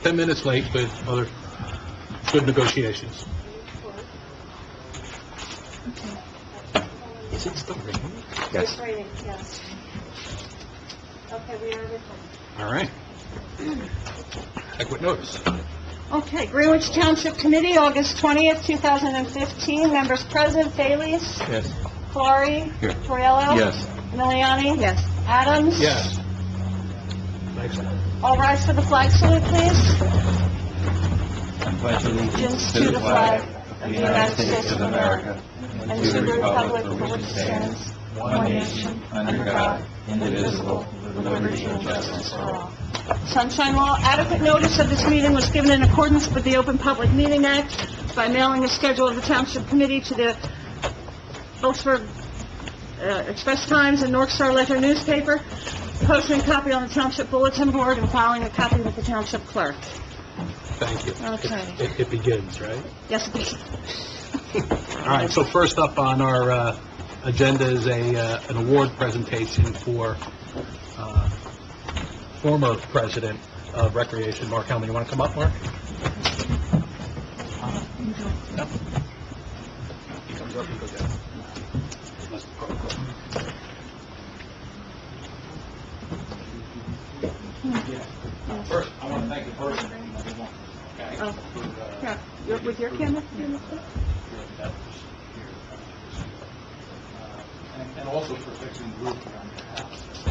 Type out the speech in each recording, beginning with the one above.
10 minutes late, but other good negotiations. Is it still raining? Yes. It's raining, yes. Okay, we are recording. All right. Adequate notice. Okay, Greenwich Township Committee, August 20th, 2015. Members present, Thales, Yes. Fleury, Here. Torriello. Yes. Miliani. Yes. Adams. Yes. Thanks. All rise for the flag salute, please. I pledge Allegiance to the flag of the United States of America and to the republic for which it stands, one nation, under God, indivisible, with liberty and justice for all. Sunshine Law. Adequate notice of this meeting was given in accordance with the Open Public Meeting Act by mailing a schedule of the Township Committee to the Phillipsburg Express Times and North Star Ledger newspaper, posting a copy on the Township Bulletin Board, and filing a copy with the Township Clerk. Thank you. Okay. It begins, right? Yes, please. All right, so first up on our agenda is an award presentation for former president of Recreation, Mark Hellman. You want to come up, Mark? No. He comes up and goes down. First, I want to thank the person, okay? Oh. Yeah, with your camera? And also for fixing the roof around your house. I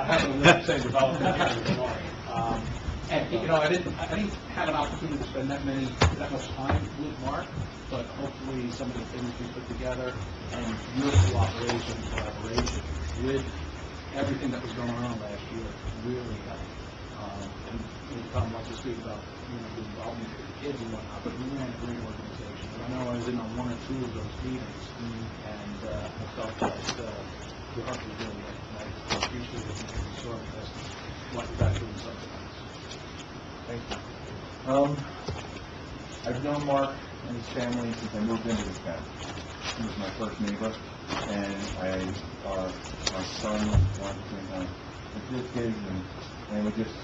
haven't lived the same development here this morning. And, you know, I didn't have an opportunity to spend that much time with Mark, but hopefully some of the things we put together and your cooperation and collaboration with everything that was going on last year really helped. And Tom wants to speak about, the involvement with the kids and whatnot, but we ran a great organization. And I know I was in on one or two of those meetings, and I felt that your heart was really right. And I appreciate it because you saw it as what you got doing something else. Thank you. I've known Mark and his family since I moved into this town. He was my first neighbor, and my son wanted to with his kids, and we just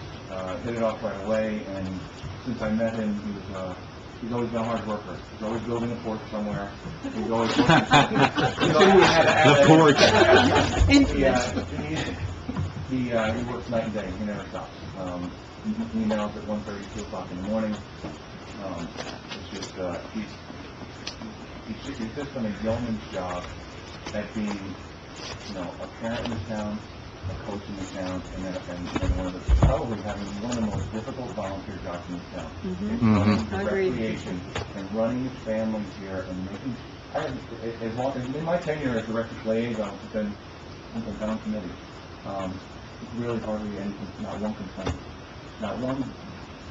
hit it off right away. And since I met him, he's always been a hard worker. He's always building a porch somewhere. He's always working. The porch. He works night and day. He never stops. Emails at 1:30, 2 o'clock in the morning. It's just he's just done a yeoman's job at being, a parent in the town, a coach in the town, and probably having one of the most difficult volunteer jobs in the town. It's running the recreation and running his families here and making. As long as in my tenure as director liaison, it's been since I've been on committee. Really hardly anything, not one complaint, not one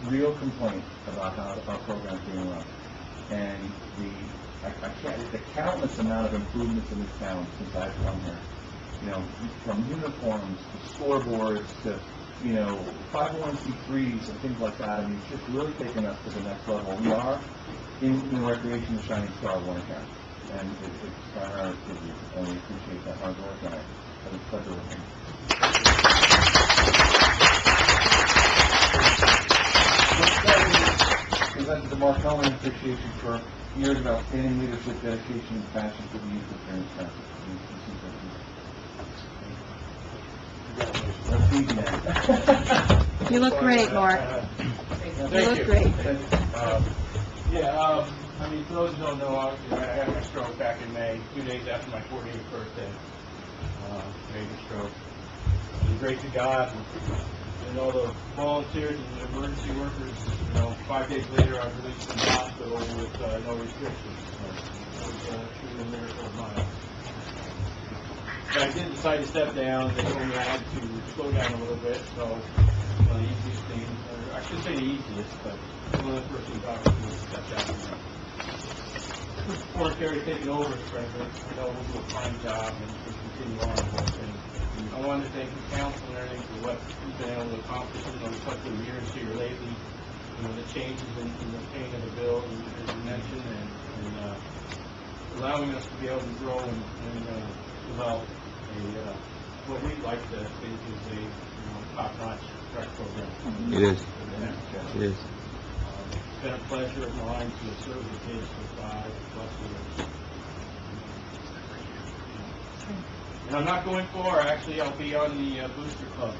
real complaint about how our program's being run. And the countless amount of improvements in this town since I've come here. From uniforms to scoreboards to, 501c3s and things like that. I mean, it's just really taken us to the next level. We are in recreation, the shining star of Warren County. And it's our honor to you, and we appreciate that hard work, and it's a pleasure with him. Presented to Mark Hellman appreciation for years of outstanding leadership, dedication, and passion for the youth of Greenwich Township. You look great, Mark. You look great. For those who don't know, I had my stroke back in May, 2 days after my 40th birthday. Major stroke. It was great to God and all the volunteers and the emergency workers. 5 days later, I was released from the hospital with no restrictions. It was truly a miracle of mine. But I did decide to step down. They told me I had to slow down a little bit. So the easiest thing, or I should say the easiest, but one of the first things I was doing was step down. Before Terry taking over as president, we'll do a fine job and we'll continue on the whole thing. I wanted to thank the council and everything for what we've been able to accomplish in the couple of years here lately. The changes in the paying of the bill, as you mentioned, and allowing us to be able to grow and develop what we'd like to think is a top-notch rec program. It is. it is. It's been a pleasure of mine to serve the kids for 5+ years. And I'm not going far, actually, I'll be on the booster club.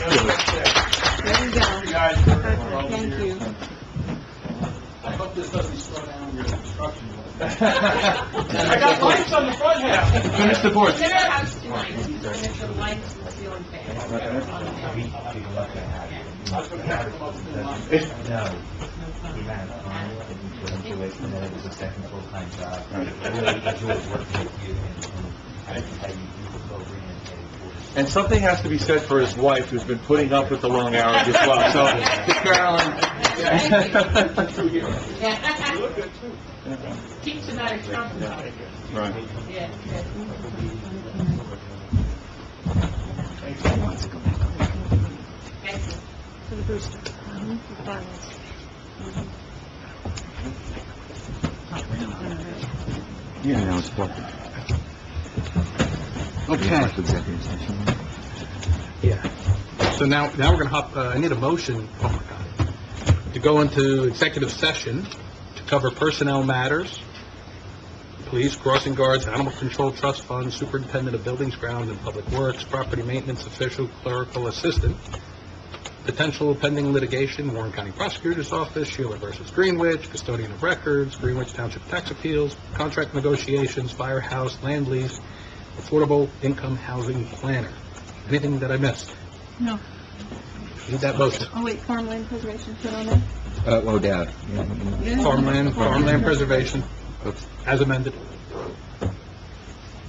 There you go. Thank you guys for all the Thank years. you. I hope this doesn't slow down your construction. I got lights on the front half. Finish the board. Their house tonight, there's the lights and ceiling fan on there. I was gonna have to come up to the line. No, we had fun, and we enjoyed it, and then it was a second full-time job. I really enjoyed working with you, and I how you do the program and And something has to be said for his wife, who's been putting up with the long hours as well. So, to Carolyn. You look good too. Keeps them out of trouble. Right. Yeah, good. Thanks so much. Thank you. For the booster. The finals. Yeah, now it's what? Okay. Executive session. Yeah. So now we're gonna hop, I need a motion, oh my God, to go into executive session to cover personnel matters, police, crossing guards, animal control trust fund, superintendent of buildings, grounds, and public works, property maintenance official, clerical assistant, potential pending litigation, Warren County Prosecutor's Office, Sheila versus Greenwich, custodian of records, Greenwich Township tax appeals, contract negotiations, firehouse, land lease, affordable income housing planner. Anything that I missed? No. Need that motion. Oh, wait, farmland preservation put on there? ODAD. Yeah. Farmland preservation, Oops. as amended.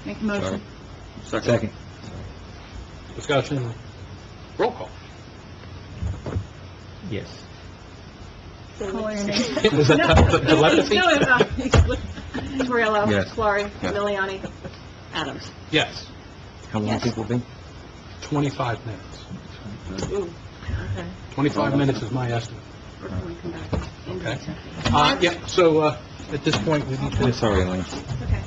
Make a motion. Second. Discussion, roll call. Yes. Call your name. Was that telepathy? No, it's not. Torello. Yes. Florrie. Yes. Miliani. Adams. Yes, How long Yes. think we'll be? 25 minutes. Ooh, okay. 25 minutes is my estimate. We're going to come back. into Okay. executive. Yeah, so, at this point, we need I'm to sorry, Elaine. Okay.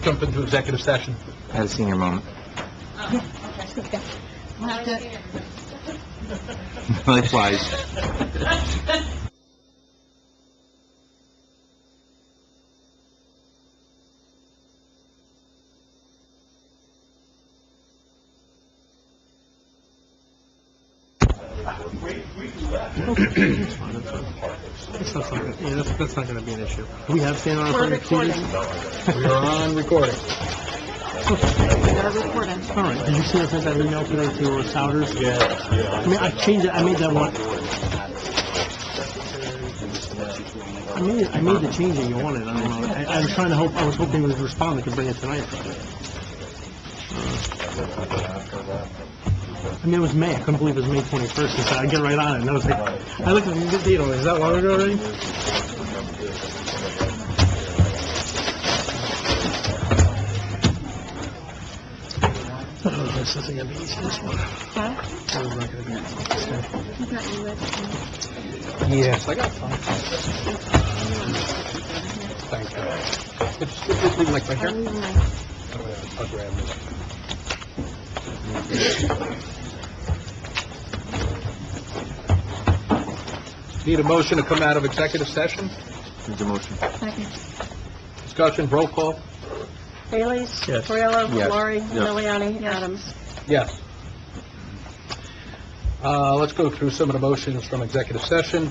jump into executive session. I had a senior moment. Okay. We'll have to, Likewise. That's not gonna be an issue. Do we have standing on we're front of the recording. TV? We are on recording. We're recording. All right, did you see I sent that email today to Souders? Yeah. I mean, I changed it, I made that one. I made the change that you wanted, I don't know. I was trying to hope, I was hoping we'd respond, we could bring it tonight. I mean, it was May, I couldn't believe it was May 21st, and so I get right on it, and I was like, I looked at the date, on it. Is that long ago already? Oh, this isn't gonna be easy, this one. Huh? This is not gonna be easy. You got your list. Yes, I got time. Thank you. It's leaving like right I'll here. leave my- I'll grab this. Need a motion to come out of executive session? Need the motion. Second. Discussion, roll call? Bailey's? Yes. Torello? Yes. Florrie? Yes. Miliani? Adams? Yes. Let's go through some of the motions from executive session.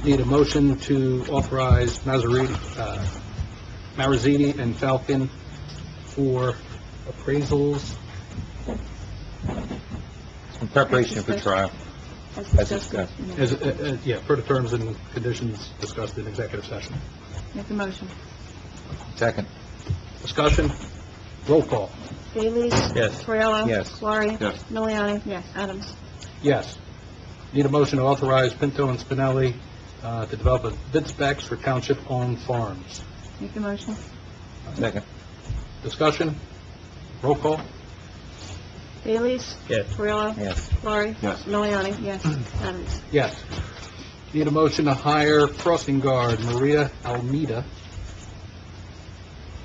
Need a motion to authorize Marizini and Falcon for appraisals. In preparation for trial, as discussed. Yeah, for the terms and conditions discussed in executive session. Make a motion. Second. Discussion, roll call. Bailey's? Yes. Torello? Yes. Florrie? Yes. Miliani? Yes. Adams? Yes. Need a motion to authorize Pinto and Spinelli to develop a bid specs for township-owned farms. Make a motion. Second. Discussion, roll call. Bailey's? Yes. Torello? Yes. Florrie? Yes. Miliani? Yes. Adams? Yes. Need a motion to hire crossing guard Maria Almeida.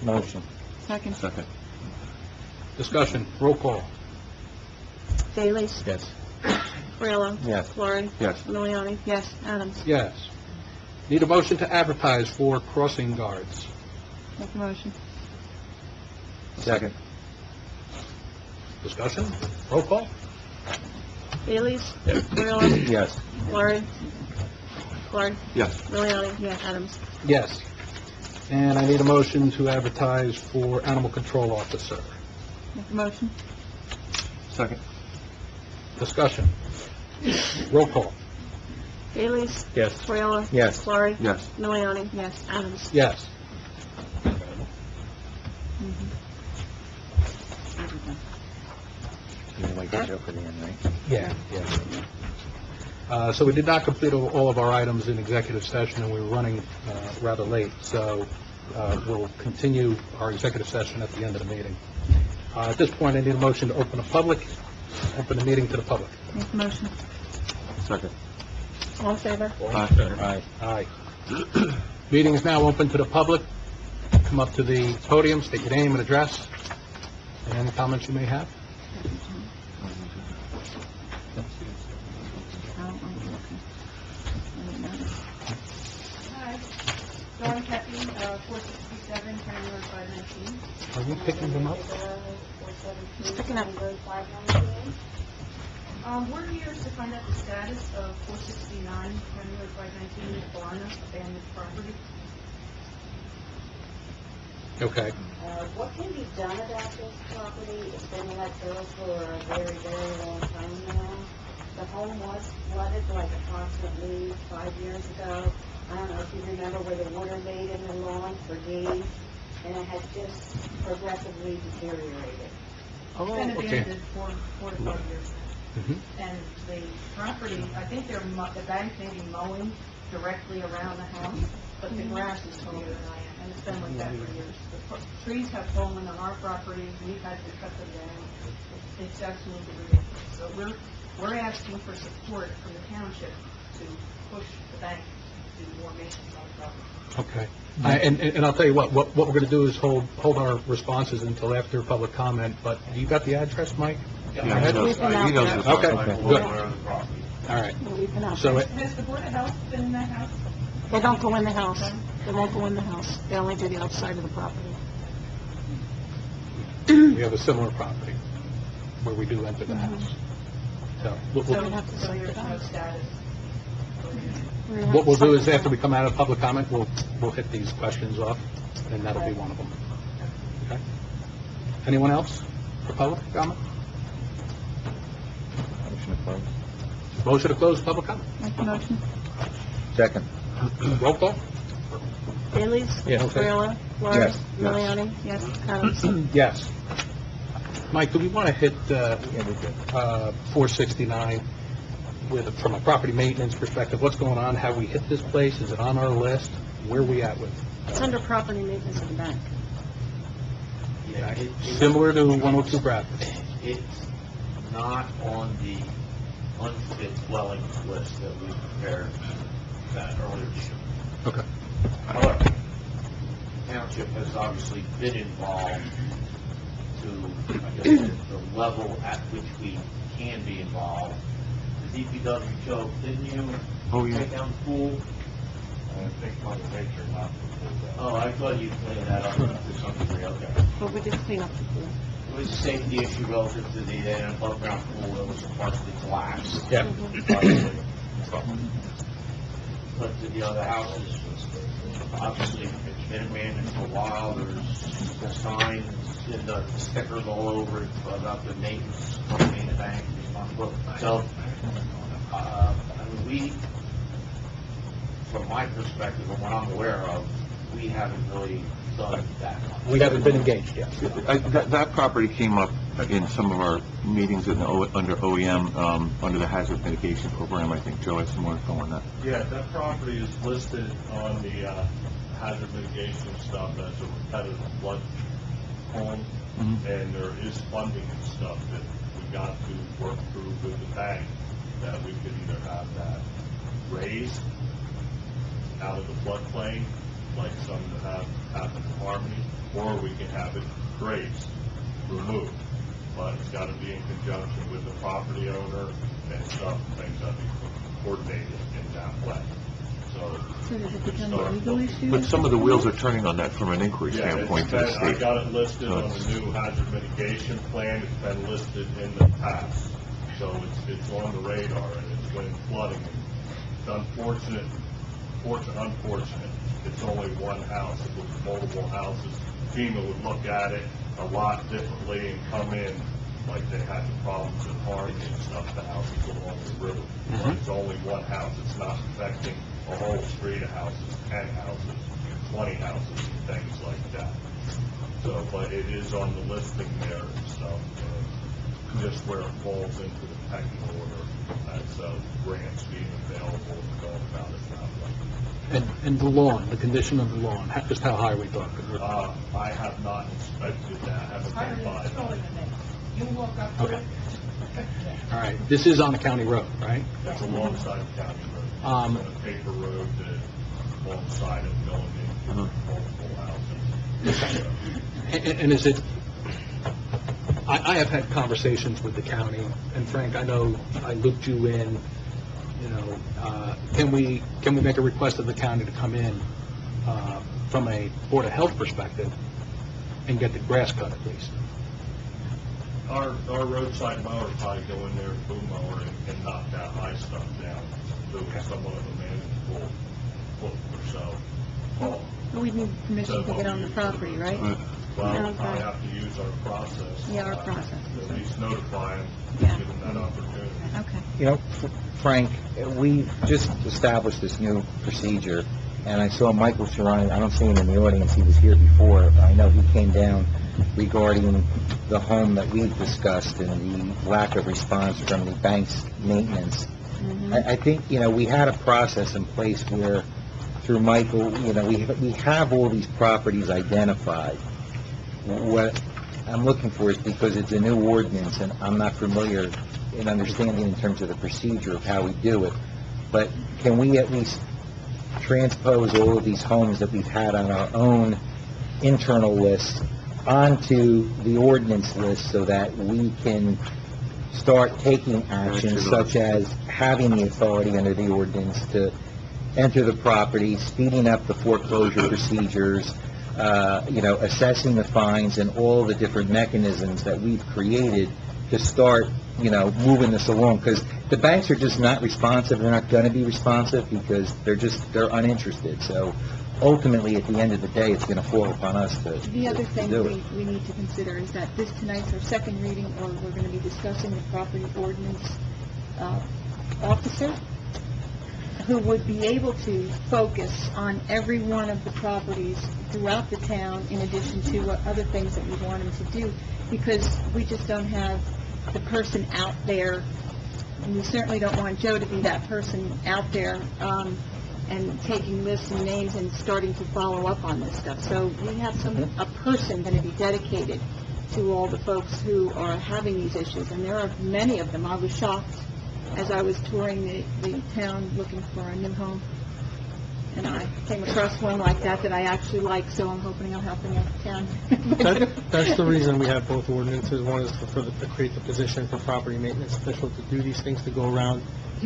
Motion. Second. Second. Discussion, roll call. Bailey? Yes. Cordero? Yes. Lori? Yes. Miliani? Yes. Adams? Yes. Need a motion to advertise for crossing guards. Make a motion. Second. Discussion? Roll call? Bailey? Cordero? Yes. Lori? Clark? Yes. Miliani? Yes. Adams? Yes. And I need a motion to advertise for animal control officer. Make a motion. Second. Discussion? Roll call? Bailey? Yes. Cordero? Yes. Lori? Yes. Miliani? Yes. Adams? Yes. You like that joke at the end, right? Yeah. So we did not complete all of our items in executive session, and we were running rather late, so we'll continue our executive session at the end of the meeting. At this point, I need a motion to open the meeting to the public. Make a motion. Second. All in favor? Aye. Aye. Meeting is now open to the public. Come up to the podium, state your name and address, and any comments you may have. Hi, Dawn Pepe, 467, County Road 519. Are you picking them up? Just picking up. We're here to find out the status of 469, County Road 519, Barna, abandoned property. Okay. What can be done about this property? It's been in that bill for a very, very long time now. The home was flooded like approximately 5 years ago. I don't know if you remember where the water made in the lawn for days, and it has just progressively deteriorated. Oh, It's been okay. abandoned for 4 to 5 years now. Mhm. And the property, I think the bank may be mowing directly around the house, but the grass is taller than I am, and it's been like that for years. The trees have fallen on our property, we've had to cut them down. It's absolutely ridiculous. So we're asking for support from the township to push the bank to do more maintenance on the property. Okay. And I'll tell you what we're going to do is hold our responses until after public comment, but you got the address, Mike? We've been out there. Okay, good. All right. We've been out So there. it- Has the Board of Health been in that house? They don't go in the house. They won't go in the house. They only do the outside of the property. we have a similar property where we do enter the house. So So we have to So site there's it no out. status. what we'll do is after we come out of public comment, we'll hit these questions off, and that'll be one of them. Okay? Anyone else for public comment? Motion to close. Motion to close public comment. Make a motion. Second. Roll call? Bailey? Yeah, okay. Cordero? Lori? Yes. Miliani? Yes. Adams? Yes. Mike, do we want to hit Yeah, we did. 469 from a property maintenance perspective? What's going on? Have we hit this place? Is it on our list? Where are we at with It's under property maintenance of the bank. it? Similar to 102 Bradford? It's not on the unfit dwellings list that we prepared that earlier this year. Okay. However, the township has obviously been involved to, I guess, the level at which we can be involved. The DPW Joe, didn't you take down the pool? I think Mother Nature knocked the pool down. Oh, I thought you cleaned that up to some degree, okay. But we did clean up the pool. It was a safety issue relative to the above-ground pool that was partially collapsed. Yeah. But the house is obviously, it's been abandoned for a while. There's signs and stickers all over it about the maintenance company and the bank. So, I mean, we, from my perspective and what I'm aware of, we haven't really done that much. We haven't been engaged yet. That property came up in some of our meetings under OEM, under the hazard mitigation program. I think Joe has some more info on that. Yeah, that property is listed on the hazard mitigation stuff as a repetitive flood home, and there is funding and stuff that we got to work through with the bank, that we could either have that raised out of the floodplain, like some that have happened in Harmony, or we can have it grazed, removed. but it's got to be in conjunction with the property owner and stuff, things that be coordinated in that way. So does it become a legal issue? But some of the wheels are turning on that from an inquiry yeah, standpoint to the I state. got it listed on the new hazard mitigation plan. It's been listed in the past. So it's on the radar, and it's when flooding. It's unfortunate, unfortunate. It's only one house. If it was multiple houses, FEMA would look at it a lot differently and come in like they had the problems at Harmony and stuff, the houses along the river. But it's only one house. It's not affecting a whole street of houses, 10 houses, 20 houses, and things like that. So, but it is on the listing there and stuff, just where it falls into the pecking order as grants being available and going about it that way. And the lawn, the condition of the lawn, just how high are we talking? I have not inspected that, I haven't been by that. You walk up to Okay. it. All right, this is on a county road, right? It's alongside of County Road. It's a paper road that alongside of going into multiple houses. And is it, I have had conversations with the county, and Frank, I know I looped you in, you know, can we make a request of the county to come in from a Board of Health perspective and get the grass cut at least? Our roadside mower probably go in there, boom mower, and knock that high stuff down to somewhat of a manageable foot or so tall. We need permission to get on the property, right? Well, Okay. I have to use our process. Yeah, our process. At least notify them, Yeah. give them that opportunity. Okay. You know, Frank, we've just established this new procedure, and I saw Michael Sharani, I don't see him in the audience, he was here before, I know he came down regarding the home that we've discussed and the lack of response from the bank's maintenance. I think, you know, we had a process in place where, through Michael, you know, we have all these properties identified. What I'm looking for is, because it's a new ordinance, and I'm not familiar in understanding in terms of the procedure of how we do it, but can we at least transpose all of these homes that we've had on our own internal list onto the ordinance list so that we can start taking actions such as having the authority under the ordinance to enter the property, speeding up the foreclosure procedures, you know, assessing the fines and all the different mechanisms that we've created to start, you know, moving this along, because the banks are just not responsive. They're not going to be responsive because they're uninterested. So ultimately, at the end of the day, it's going to fall upon us to The other thing do it. we need to consider is that this tonight's our second reading, or we're going to be discussing the property ordinance officer, who would be able to focus on every one of the properties throughout the town, in addition to what other things that we want him to do, because we just don't have the person out there, and we certainly don't want Joe to be that person out there, and taking lists and names and starting to follow up on this stuff. So we have a person going to be dedicated to all the folks who are having these issues, and there are many of them. I was shocked as I was touring the town looking for a new home, and I came across one like that I actually like, so I'm hoping I'll help the town. That's the reason we have both ordinances. One is to create the position for property maintenance official to do these things, to go around,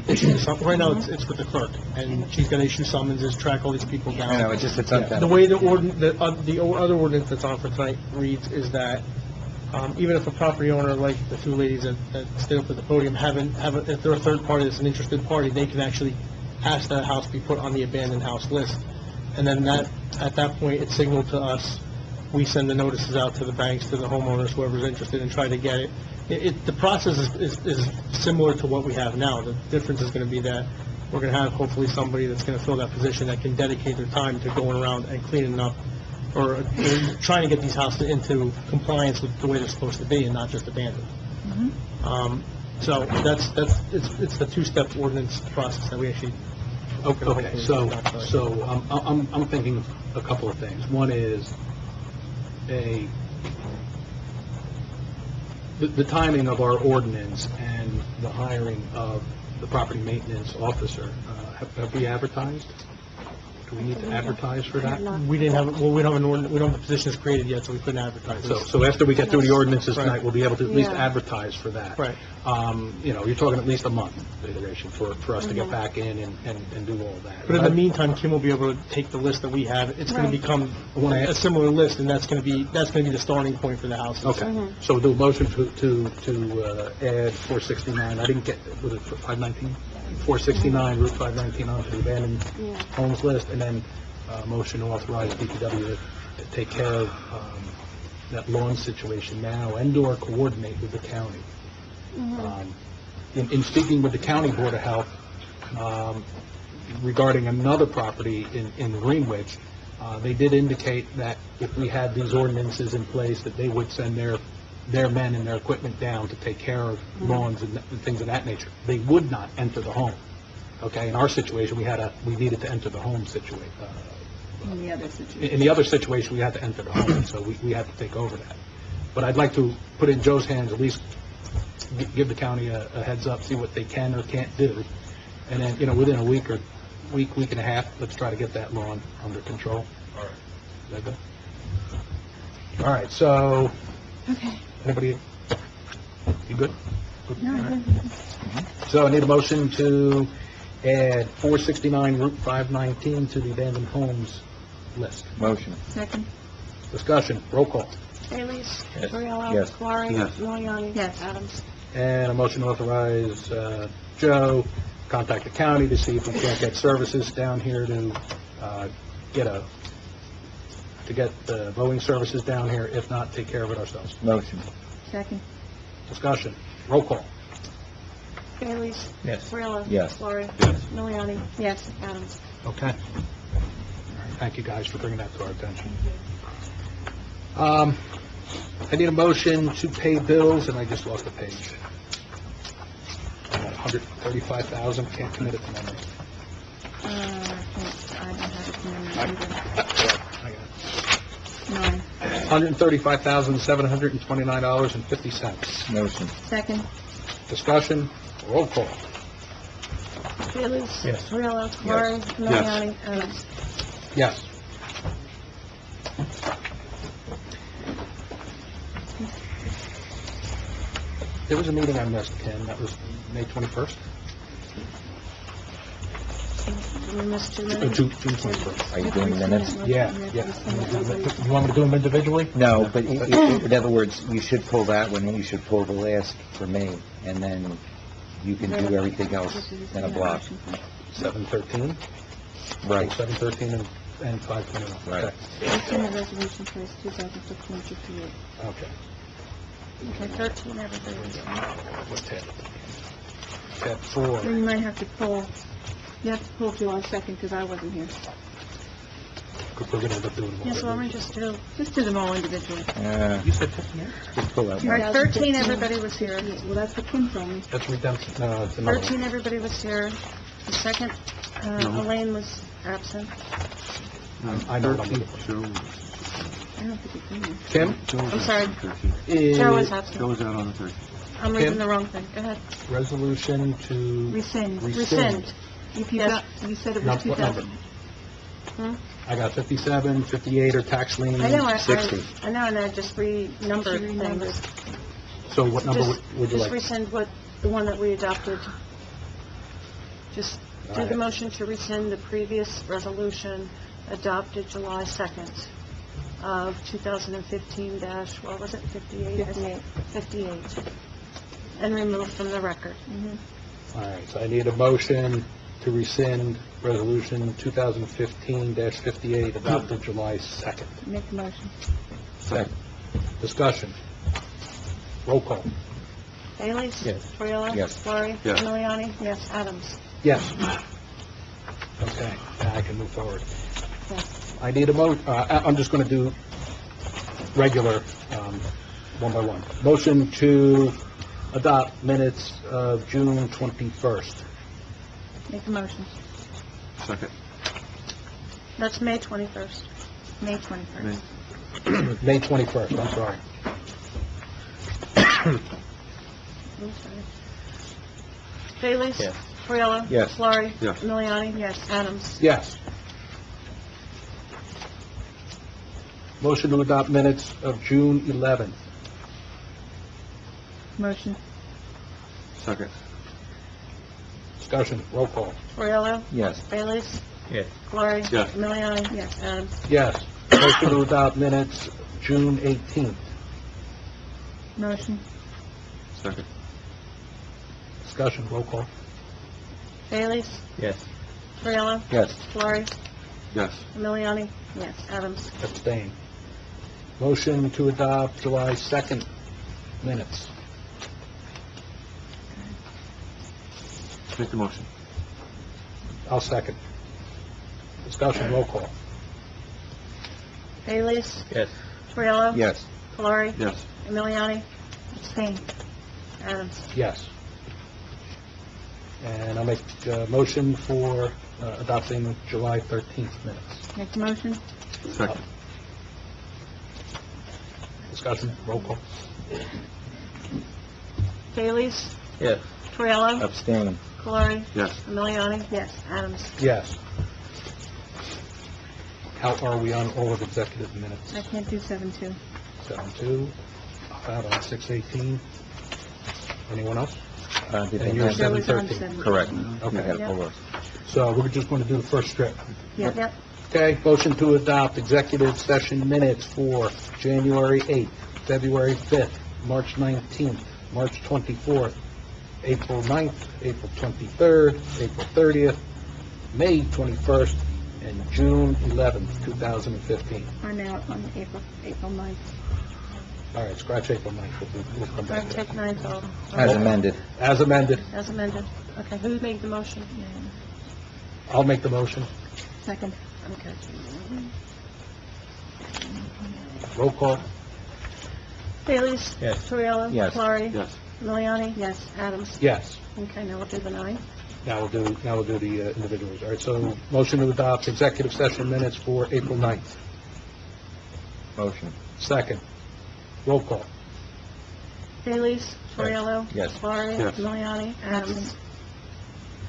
issue something. Right now, it's with the clerk, and she's going to issue summonses, track all these people down. I know, it's untenable. The way the other ordinance that's on for tonight reads is that even if a property owner, like the two ladies that stood up at the podium, if they're a third party that's an interested party, they can actually ask that house be put on the abandoned house list. And then at that point, it's signaled to us. We send the notices out to the banks, to the homeowners, whoever's interested, and try to get it. The process is similar to what we have now. The difference is going to be that we're going to have hopefully somebody that's going to fill that position that can dedicate their time to going around and cleaning up, or trying to get these houses into compliance with the way they're supposed to be and not just abandoned. So it's the two-step ordinance process that we actually. Okay, so I'm thinking a couple of things. One is the timing of our ordinance and the hiring of the property maintenance officer. Have we advertised? Do we need to advertise for that? We didn't have, well, we don't have an ordinance, we don't have the positions created yet, so we couldn't advertise. So after we get through the ordinances Right. tonight, we'll be able to at least Yeah. advertise for that. Right. You're talking at least a month iteration for us to get back in and do all that. But in the meantime, Kim will be able to take the list that we have, it's gonna Right. become a similar list, and that's gonna be the starting point for the houses. Okay, so we'll do a motion to add 469, I didn't get, was it 519? 469, Route 519 onto the abandoned Yeah. homes list, and then motion to authorize DPW to take care of that lawn situation now and/or coordinate with the county. In speaking with the County Board of Health regarding another property in Greenwich, they did indicate that if we had these ordinances in place, that they would send their men and their equipment down to take care of lawns and things of that nature. They would not enter the home. Okay, in our situation, we needed to enter the home situation. In the other situation. In the other situation, we had to enter the home, so we had to take over that. But I'd like to put in Joe's hands, at least give the county a heads up, see what they can or can't do. And then, within a week and a half, let's try to get that lawn under control. All right. Is that good? All right, so, Okay. anybody, you good? Good? No, All right. no, So I need a motion to add 469 Route 519 to the abandoned homes list. Motion. second. Discussion, roll call. Bailey's, Yes. Torriello. Yes. Laurie. Yes. Miliani. Yes. Adams. And a motion to authorize Joe contact the county to see if we can't get services down here to get the mowing services down here. If not, take care of it ourselves. Motion. Second. Discussion, roll call. Bailey's. Yes. Torriello. Yes. Laurie. Yes. Miliani. Yes. Adams. Okay. Thank you, guys, for bringing that to our attention. I need a motion to pay bills, and I just lost the page. 135,000, can't commit it to memory. I don't have it in I there got either. it. $135,729.50. Motion. Second. Discussion, roll call. Bailey's. Yes. Torriello. Yes. Laurie. Miliani. Adams. Yes. There was a meeting I missed, Ken, that was May 21st? We missed 2 June minutes. 21st. Are you doing minutes? Yeah. You want me to do them individually? No, but in other words, you should pull that one, and you should pull the last for me, and then you can do everything else in a block. 7:13? Right. 7:13 and 5:21. Right. Okay. It's in the resolution for 2015-58. Okay. Okay, 13, everybody was on. What's tab? Tab 4. Then you might have to pull, you have to pull July 2nd, because I wasn't here. We're going to end up doing them all. Yes, well, let me just do, Just do them all individually. You said 15? Just pull that all one. right, 13, everybody was here. Well, that's what Kim told me. That's redemption, no, it's another 13, one. everybody was here. The second, Elaine was absent. I know what I'm looking I don't think it's in there. Kim? I'm sorry, Is Joe was absent. Joe was out on the 13th. I'm reading Kim? the wrong thing. Go ahead. Resolution to Rescind. Rescind. If you Yes. got, you said it No, was what number? 2000. I got 57, 58 are tax lien. I know, 60. I know, and I just renumbered She renumbered. things. So what number Just would you just like? rescind the one that we adopted. Just do the Alright. motion to rescind the previous resolution adopted July 2nd of 2015 what was it, 58? 58. And remove from the record. All right, so I need a motion to rescind Resolution 2015-58 adopted July 2nd. Make the motion. Second. Discussion. Roll call. Bailey's? Yes. Torriello? Yes. Laurie? Yes. Miliani? Yes. Adams? Yes. Okay, now I can move forward. Yes. I need I'm just going to do regular, one by one. Motion to adopt minutes of June 21st. Make the motion. Second. That's May 21st. May 21st. May 21st, I'm sorry. I'm sorry. Bailey's? Yes. Torriello? Yes. Laurie? Yes. Miliani? Yes. Adams? Yes. Motion to adopt minutes of June 11th. Motion. Second. Discussion, roll call. Torriello? Yes. Bailey's? Yes. Valori? Yes. Miliani? Yes. Adams? Yes. Motion to adopt minutes June 18th. Motion. Second. Discussion, roll call. Bailey's? Yes. Torriello? Yes. Valori? Yes. Miliani? Yes. Adams? Abstain. Motion to adopt July 2nd minutes. Make the motion. I'll second. Discussion, roll call. Bailey's? Yes. Torriello? Yes. Valori? Yes. Miliani? Abstain. Adams? Yes. And I'll make a motion for adopting July 13th minutes. Make the motion? Second. Discussion, roll call. Bailey's? Yes. Torriello? Abstain. Valori? Yes. Miliani? Yes. Adams? Yes. How are we on all of executive minutes? I can't do 7-2. 7-2, out on 6-18. Anyone else? Did And they you're have- Joe was on 7-13. 7. Correct. Okay. We had all those. So we're just going to do the first strip. Yep. Okay, motion to adopt executive session minutes for January 8th, February 5th, March 19th, March 24th, April 9th, April 23rd, April 30th, May 21st, and June 11th, 2015. I'm out on April 9th. All right, scratch April 9th, we'll come back I'll to take that. 9th off. As amended. As amended, As amended. Okay, who made the motion? I'll make the motion. Second. Okay. Roll call. Bailey's? Yes. Torriello? Yes. Valori? Yes. Miliani? Yes. Adams? Yes. Okay, now we'll do the 9th. Now we'll do the individuals. All right, so motion to adopt executive session minutes for April 9th. Motion. Second. Roll call. Bailey's? Torriello? Yes. Valori? Yes. Miliani? Adams?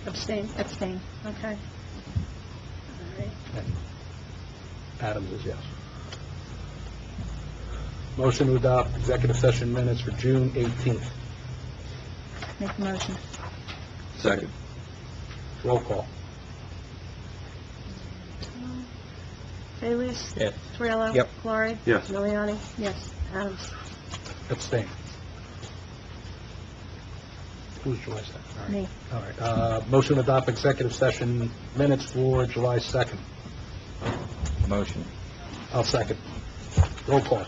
Abstain? Abstain. Okay. All right. And Adams is yes. Motion to adopt executive session minutes for June 18th. Make the motion. Second. Roll call. Bailey's? Yes. Torriello? Yep. Valori? Yes. Miliani? Yes. Adams? Abstain. Who's July 2nd? All right. Me. All right, motion to adopt executive session minutes for July 2nd. Motion. I'll second. Roll call.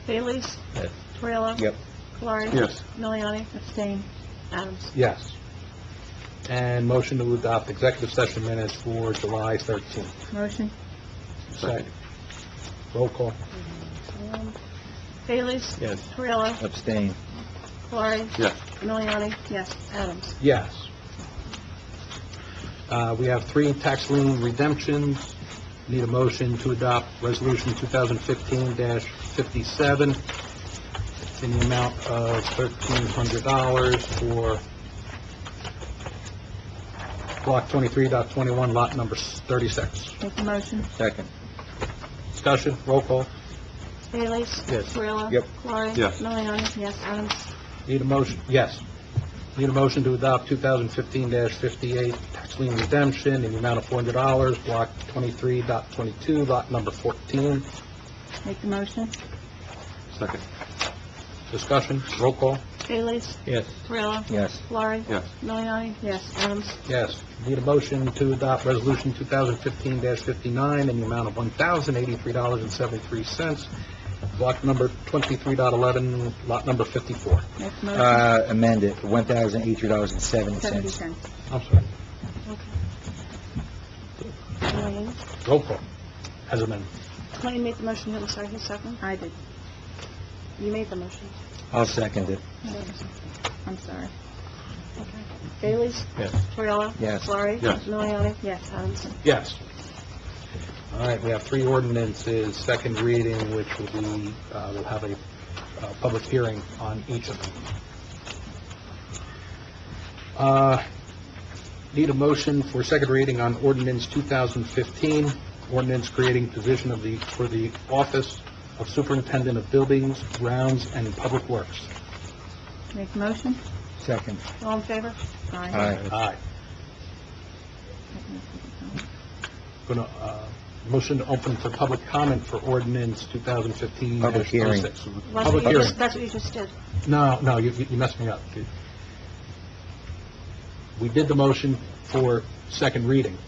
Bailey's? Yes. Torriello? Yep. Valori? Yes. Miliani? Abstain. Adams? Yes. And motion to adopt executive session minutes for July 13th. Motion. Second. Roll call. Bailey's? Yes. Torriello? Abstain. Valori? Yes. Miliani? Yes. Adams? Yes. We have 3 tax lien redemptions. Need a motion to adopt Resolution 2015-57 in the amount of $1,300 for Block 23.21, lot number 36. Make the motion. Second. Discussion, roll call. Bailey's? Yes. Torriello? Yep. Valori? Yes. Miliani? Yes. Adams? Need a motion, yes. Need a motion to adopt 2015-58 tax lien redemption in the amount of $400, Block 23.22, lot number 14. Make the motion. Second. Discussion, roll call. Bailey's? Yes. Torriello? Yes. Valori? Yes. Miliani? Yes. Adams? Yes. Need a motion to adopt Resolution 2015-59 in the amount of $1,083.73, block number 23.11, lot number 54. Make the motion. Amend it, $1,083.70. 70 cents. I'm sorry. Elaine? Roll call. As amended. Elaine made the motion. I'm sorry, who's second? I did. You made the motion. I'll second it. I'm sorry. Okay. Bailey's? Yes. Torriello? Yes. Valori? Yes. Miliani? Yes. Adams? Yes. All right, we have 3 ordinances, second reading, which will be, we'll have a public hearing on each of them. Need a motion for second reading on ordinance 2015-1 ordinance creating position for the Office of Superintendent of Buildings, Grounds, and Public Works. Make a motion? Second. All in favor? Aye. Aye. Gonna, motion to open for public comment for ordinance 2015-06. Public hearing. Public hearing. That's what you just did. No, you messed me up. We did the motion for second reading.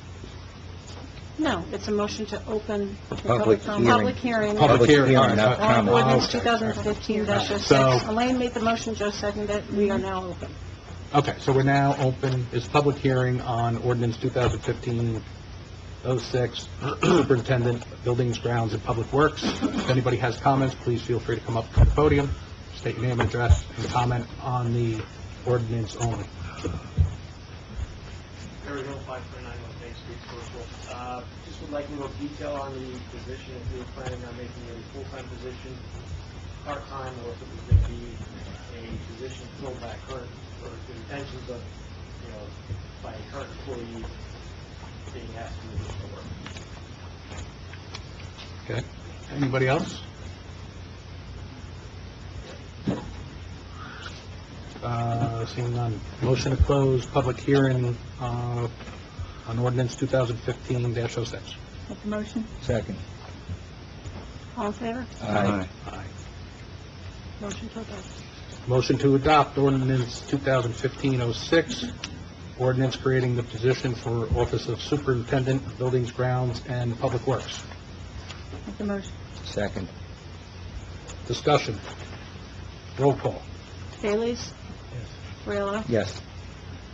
No, it's a motion to open the Public hearing. public hearing Public hearing, all right. not on comment. ordinance Okay. 2015-06. So- Elaine made the motion, Joe seconded it. We are now open. Okay, so we're now open, is public hearing on ordinance 2015-06, Superintendent, Buildings, Grounds, and Public Works. If anybody has comments, please feel free to come up to the podium, state your name and address, and comment on the ordinance only. Harry Hill, 529 West Main Street, Sourcewell. Just would like a little detail on the position, if you were planning on making it a full-time position, part-time, or if it was going to be a position filled by a current, or the intentions of, by a current employee being asked to do additional work. Okay, anybody else? Seeing none. Motion to close public hearing on ordinance 2015-06. Make the motion. Second. All in favor? Aye. Aye. Motion to adopt. Motion to adopt ordinance 2015-06, ordinance creating the position for Office of Superintendent, Buildings, Grounds, and Public Works. Make the motion. Second. Discussion. Roll call. Bailey's? Raylor? Yes.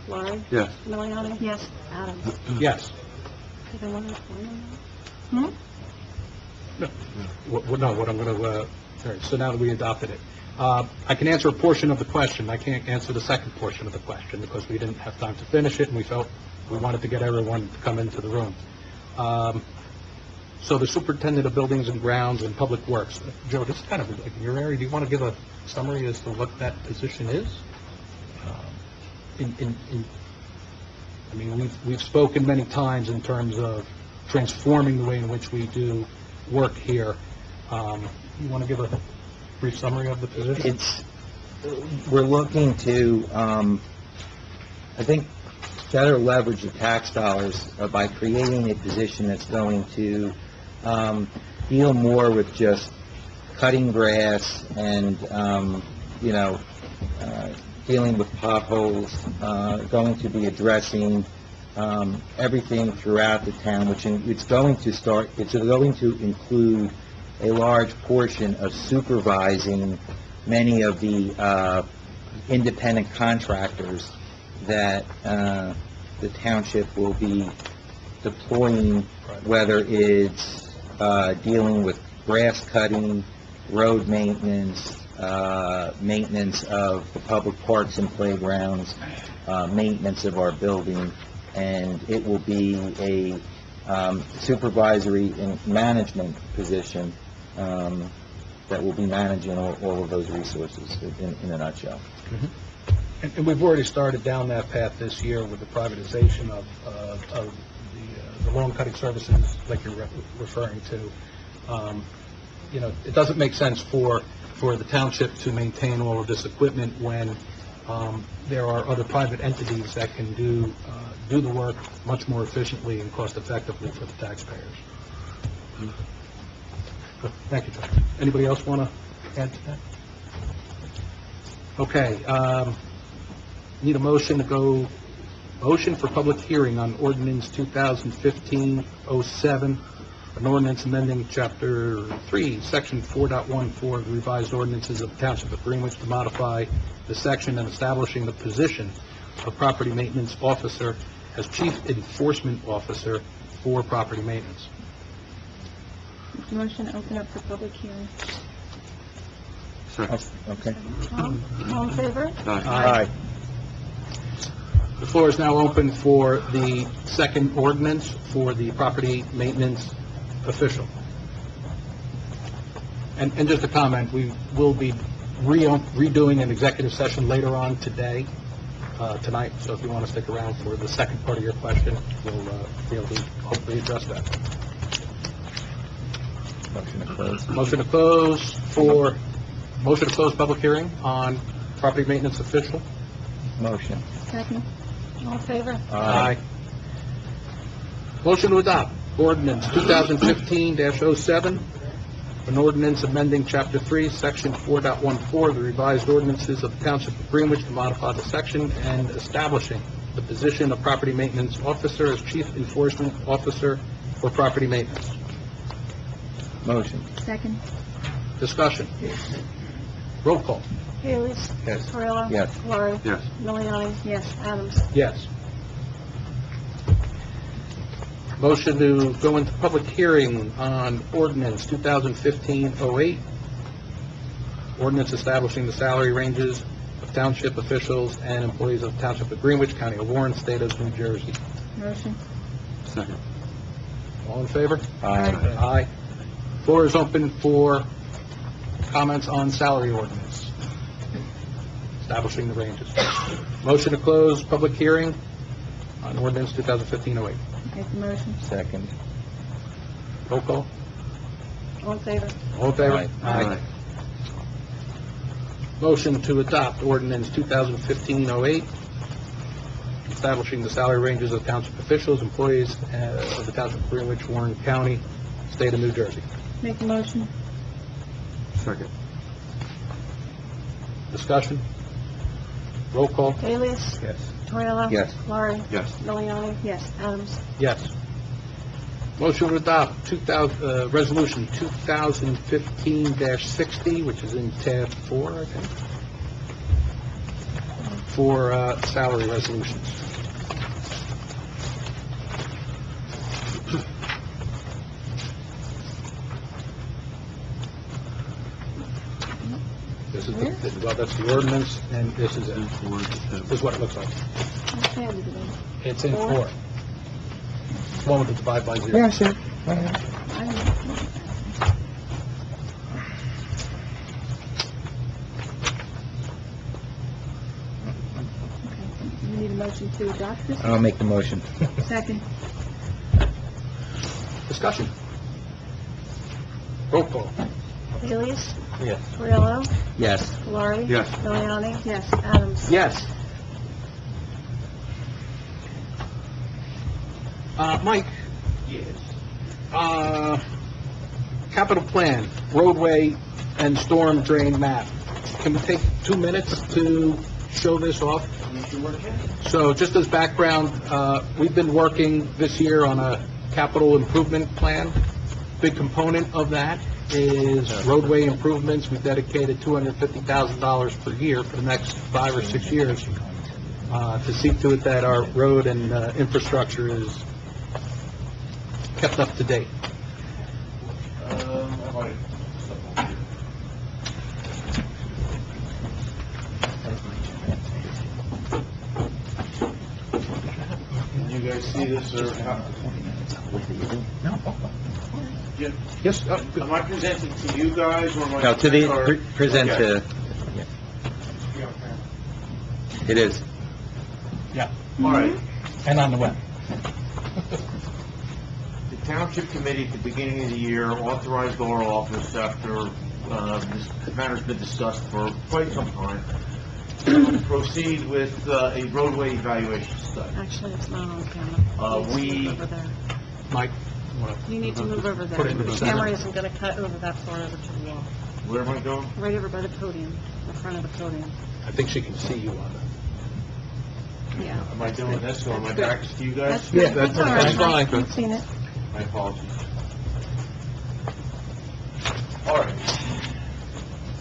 Laurie? Yes. Miliani? Yes. Adams? Yes. Did I want to explain on that? What I'm going to, all right, so now that we adopted it. I can answer a portion of the question. I can't answer the second portion of the question because we didn't have time to finish it, and we felt we wanted to get everyone to come into the room. So the Superintendent of Buildings and Grounds and Public Works. Joe, this is kind of like your area. Do you want to give a summary as to what that position is? I mean, we've spoken many times in terms of transforming the way in which we do work here. You want to give a brief summary of the position? We're looking to, I think, better leverage the tax dollars by creating a position that's going to deal more with just cutting grass and, dealing with potholes, going to be addressing everything throughout the town, which it's going to include a large portion of supervising many of the independent contractors that the township will be deploying, whether it's dealing with grass cutting, road maintenance, maintenance of the public parks and playgrounds, maintenance of our building, and it will be a supervisory and management position that will be managing all of those resources in a nutshell. And we've already started down that path this year with the privatization of the lawn cutting services, like you're referring to. It doesn't make sense for the township to maintain all of this equipment when there are other private entities that can do the work much more efficiently and cost effectively for the taxpayers. Thank you, John. Anybody else want to add to that? Okay, need a motion for public hearing on ordinance 2015-07, an ordinance amending Chapter 3, Section 4.14 of the revised ordinances of the Township of Greenwich to modify the section and establishing the position of property maintenance officer as chief enforcement officer for property maintenance. Motion to open up for public hearing. Second. Okay. All in favor? Aye. The floor is now open for the second ordinance for the property maintenance official. And just a comment, we will be redoing an executive session later on tonight, so if you want to stick around for the second part of your question, we'll be able to hopefully address that. Motion to close. Motion to close public hearing on property maintenance official. Motion. Second. All in favor? Aye. Motion to adopt ordinance 2015-07, an ordinance amending Chapter 3, Section 4.14 of the revised ordinances of the Township of Greenwich to modify the section and establishing the position of property maintenance officer as chief enforcement officer for property maintenance. Motion. Second. Discussion. Roll call. Haley? Yes. Torello? Yes. Laurie? Yes. Miliani? Yes. Adams? Yes. Motion to go into public hearing on ordinance 2015-08, ordinance establishing the salary ranges of township officials and employees of Township of Greenwich, County of Warren, State of New Jersey. Motion. Second. All in favor? Aye. Aye. Floor is open for comments on salary ordinance, establishing the ranges. Motion to close public hearing on ordinance 2015-08. Make the motion. Second. Roll call. All in favor? All in favor? Aye. Motion to adopt ordinance 2015-08, establishing the salary ranges of township officials, employees of the Township of Greenwich, Warren County, State of New Jersey. Make the motion. Second. Discussion? Roll call. Haley? Yes. Torello? Yes. Laurie? Yes. Miliani? Yes. Adams? Yes. Motion to adopt resolution 2015-60, which is in tab 4, I think, for salary resolutions. This is well, that's the ordinance, and this is it. This is what it looks like. What tab is it in? It's in 4. One with the divide by 0. Yeah, sure. I don't know. Okay. You need a motion to adopt this? I'll make the motion. Second. Discussion. Roll call. Haley? Yes. Torello? Yes. Laurie? Yes. Miliani? Yes. Adams? Yes. Mike? Yes. Capital plan, roadway and storm drain map. Can we take 2 minutes to show this off? So just as background, we've been working this year on a capital improvement plan. Big component of that is roadway improvements. We've dedicated $250,000 per year for the next 5 or 6 years to see to it that our road and infrastructure is kept up to date. Can you guys see this, or how? Jim, Yes, am I presenting to you guys, or am I? No, to the, or- present Okay. to, yeah. It is. All right. and on the web. The Township Committee at the beginning of the year authorized our office, after this matter's been discussed for quite some time, to proceed with a roadway evaluation study. Actually, it's not on camera. We- You need to move over there. Mike? you wanna- You need to move over there. Put it into the The center. camera isn't going to cut over that far over to the wall. Where am I going? Right over by the podium, the front of the podium. I think she can see you on it. Yeah. Am I doing this, or am I back to you guys? That's good. Yeah, that's all right. fine. I've seen it. My apologies. All right.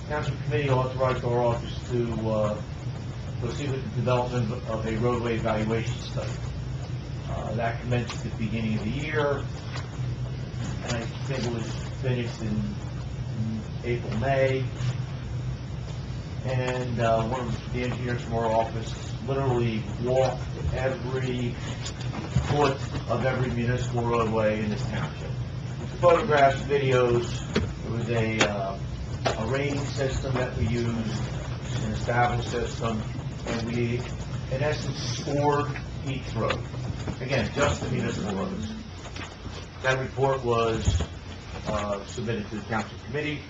Township Committee authorized our office to proceed with the development of a roadway evaluation study. That commenced at the beginning of the year, and I think it was finished in April, May. And one of the engineers from our office literally walked every foot of every municipal roadway in this township. Photographs, videos, there was a rating system that we used, an established system, and we, in essence, scored each road. Again, just the municipal roads. That report was submitted to the township committee.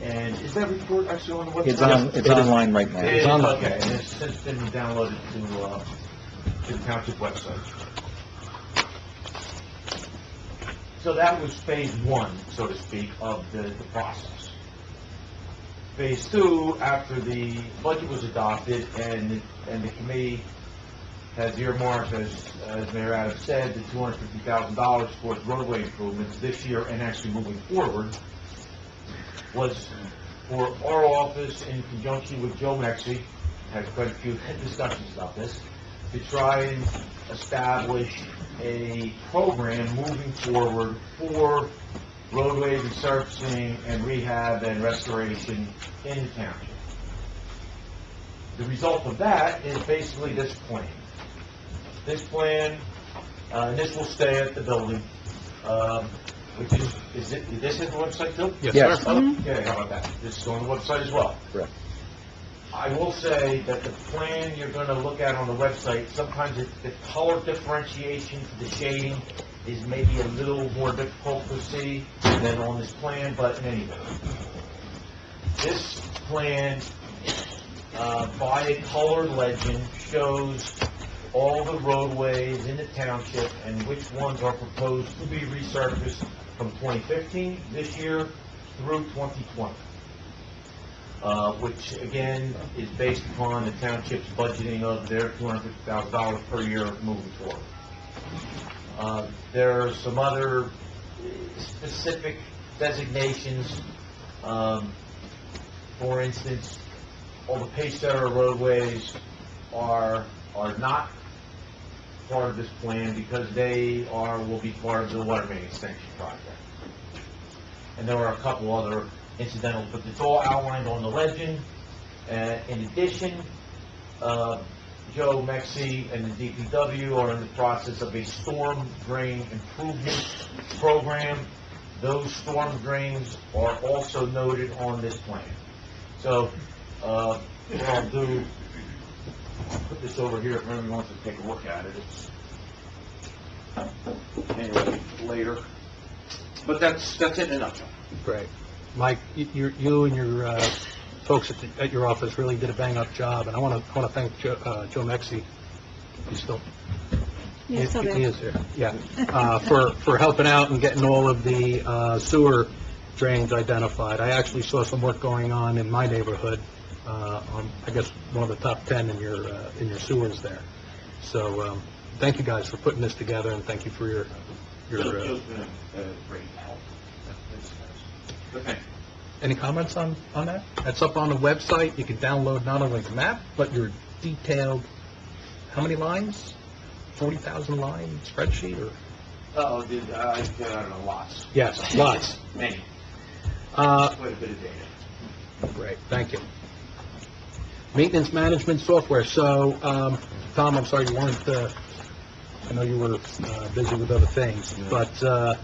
And is that report actually on the website? It's online right now. It is, online. okay, and it's since been downloaded to the township website. So that was phase one, so to speak, of the process. Phase two, after the budget was adopted and the committee has earmarked, as Mayor Adams said, the $250,000 towards roadway improvements this year and actually moving forward, was for our office, in conjunction with Joe Mexi, had quite a few discussions about this, to try and establish a program moving forward for roadway resurfacing and rehab and restoration in the township. The result of that is basically this plan. This plan, and this will stay at the building, which is this is the website too? Yes. sir. Okay, how about that? This is on the website as well. Correct. I will say that the plan you're going to look at on the website, sometimes the color differentiation for the shading is maybe a little more difficult to see than on this plan, but in any event. This plan, by a colored legend, shows all the roadways in the township and which ones are proposed to be resurfaced from 2015, this year, through 2020. Which again is based upon the township's budgeting of their $250,000 per year moving forward. There are some other specific designations. For instance, all the Pace Center roadways are not part of this plan because they will be part of the water main extension project. And there are a couple other incidental, but it's all outlined on the legend. In addition, Joe Mexi and the DPW are in the process of a storm drain improvement program. Those storm drains are also noted on this plan. So, what I'll do, I'll put this over here if anyone wants to take a look at it. It's anyway, later. But that's it in a nutshell. Great. Mike, you and your folks at your office really did a bang-up job, and I want to thank Joe Mexi. He's still... Yes, still there. He is here, yeah. For helping out and getting all of the sewer drains identified. I actually saw some work going on in my neighborhood, on, I guess, one of the top 10 in your sewers there. So, thank you guys for putting this together, and thank you for your Joe's been a great help. Okay. Any comments on that? That's up on the website. You can download not only the map, but your detailed, how many lines? 40,000 line spreadsheet, or? Oh, I don't know, lots. Yes, lots. Many. Quite a bit of data. Great, thank you. Maintenance management software. So, Tom, I'm sorry you weren't, I know you were busy with other things, but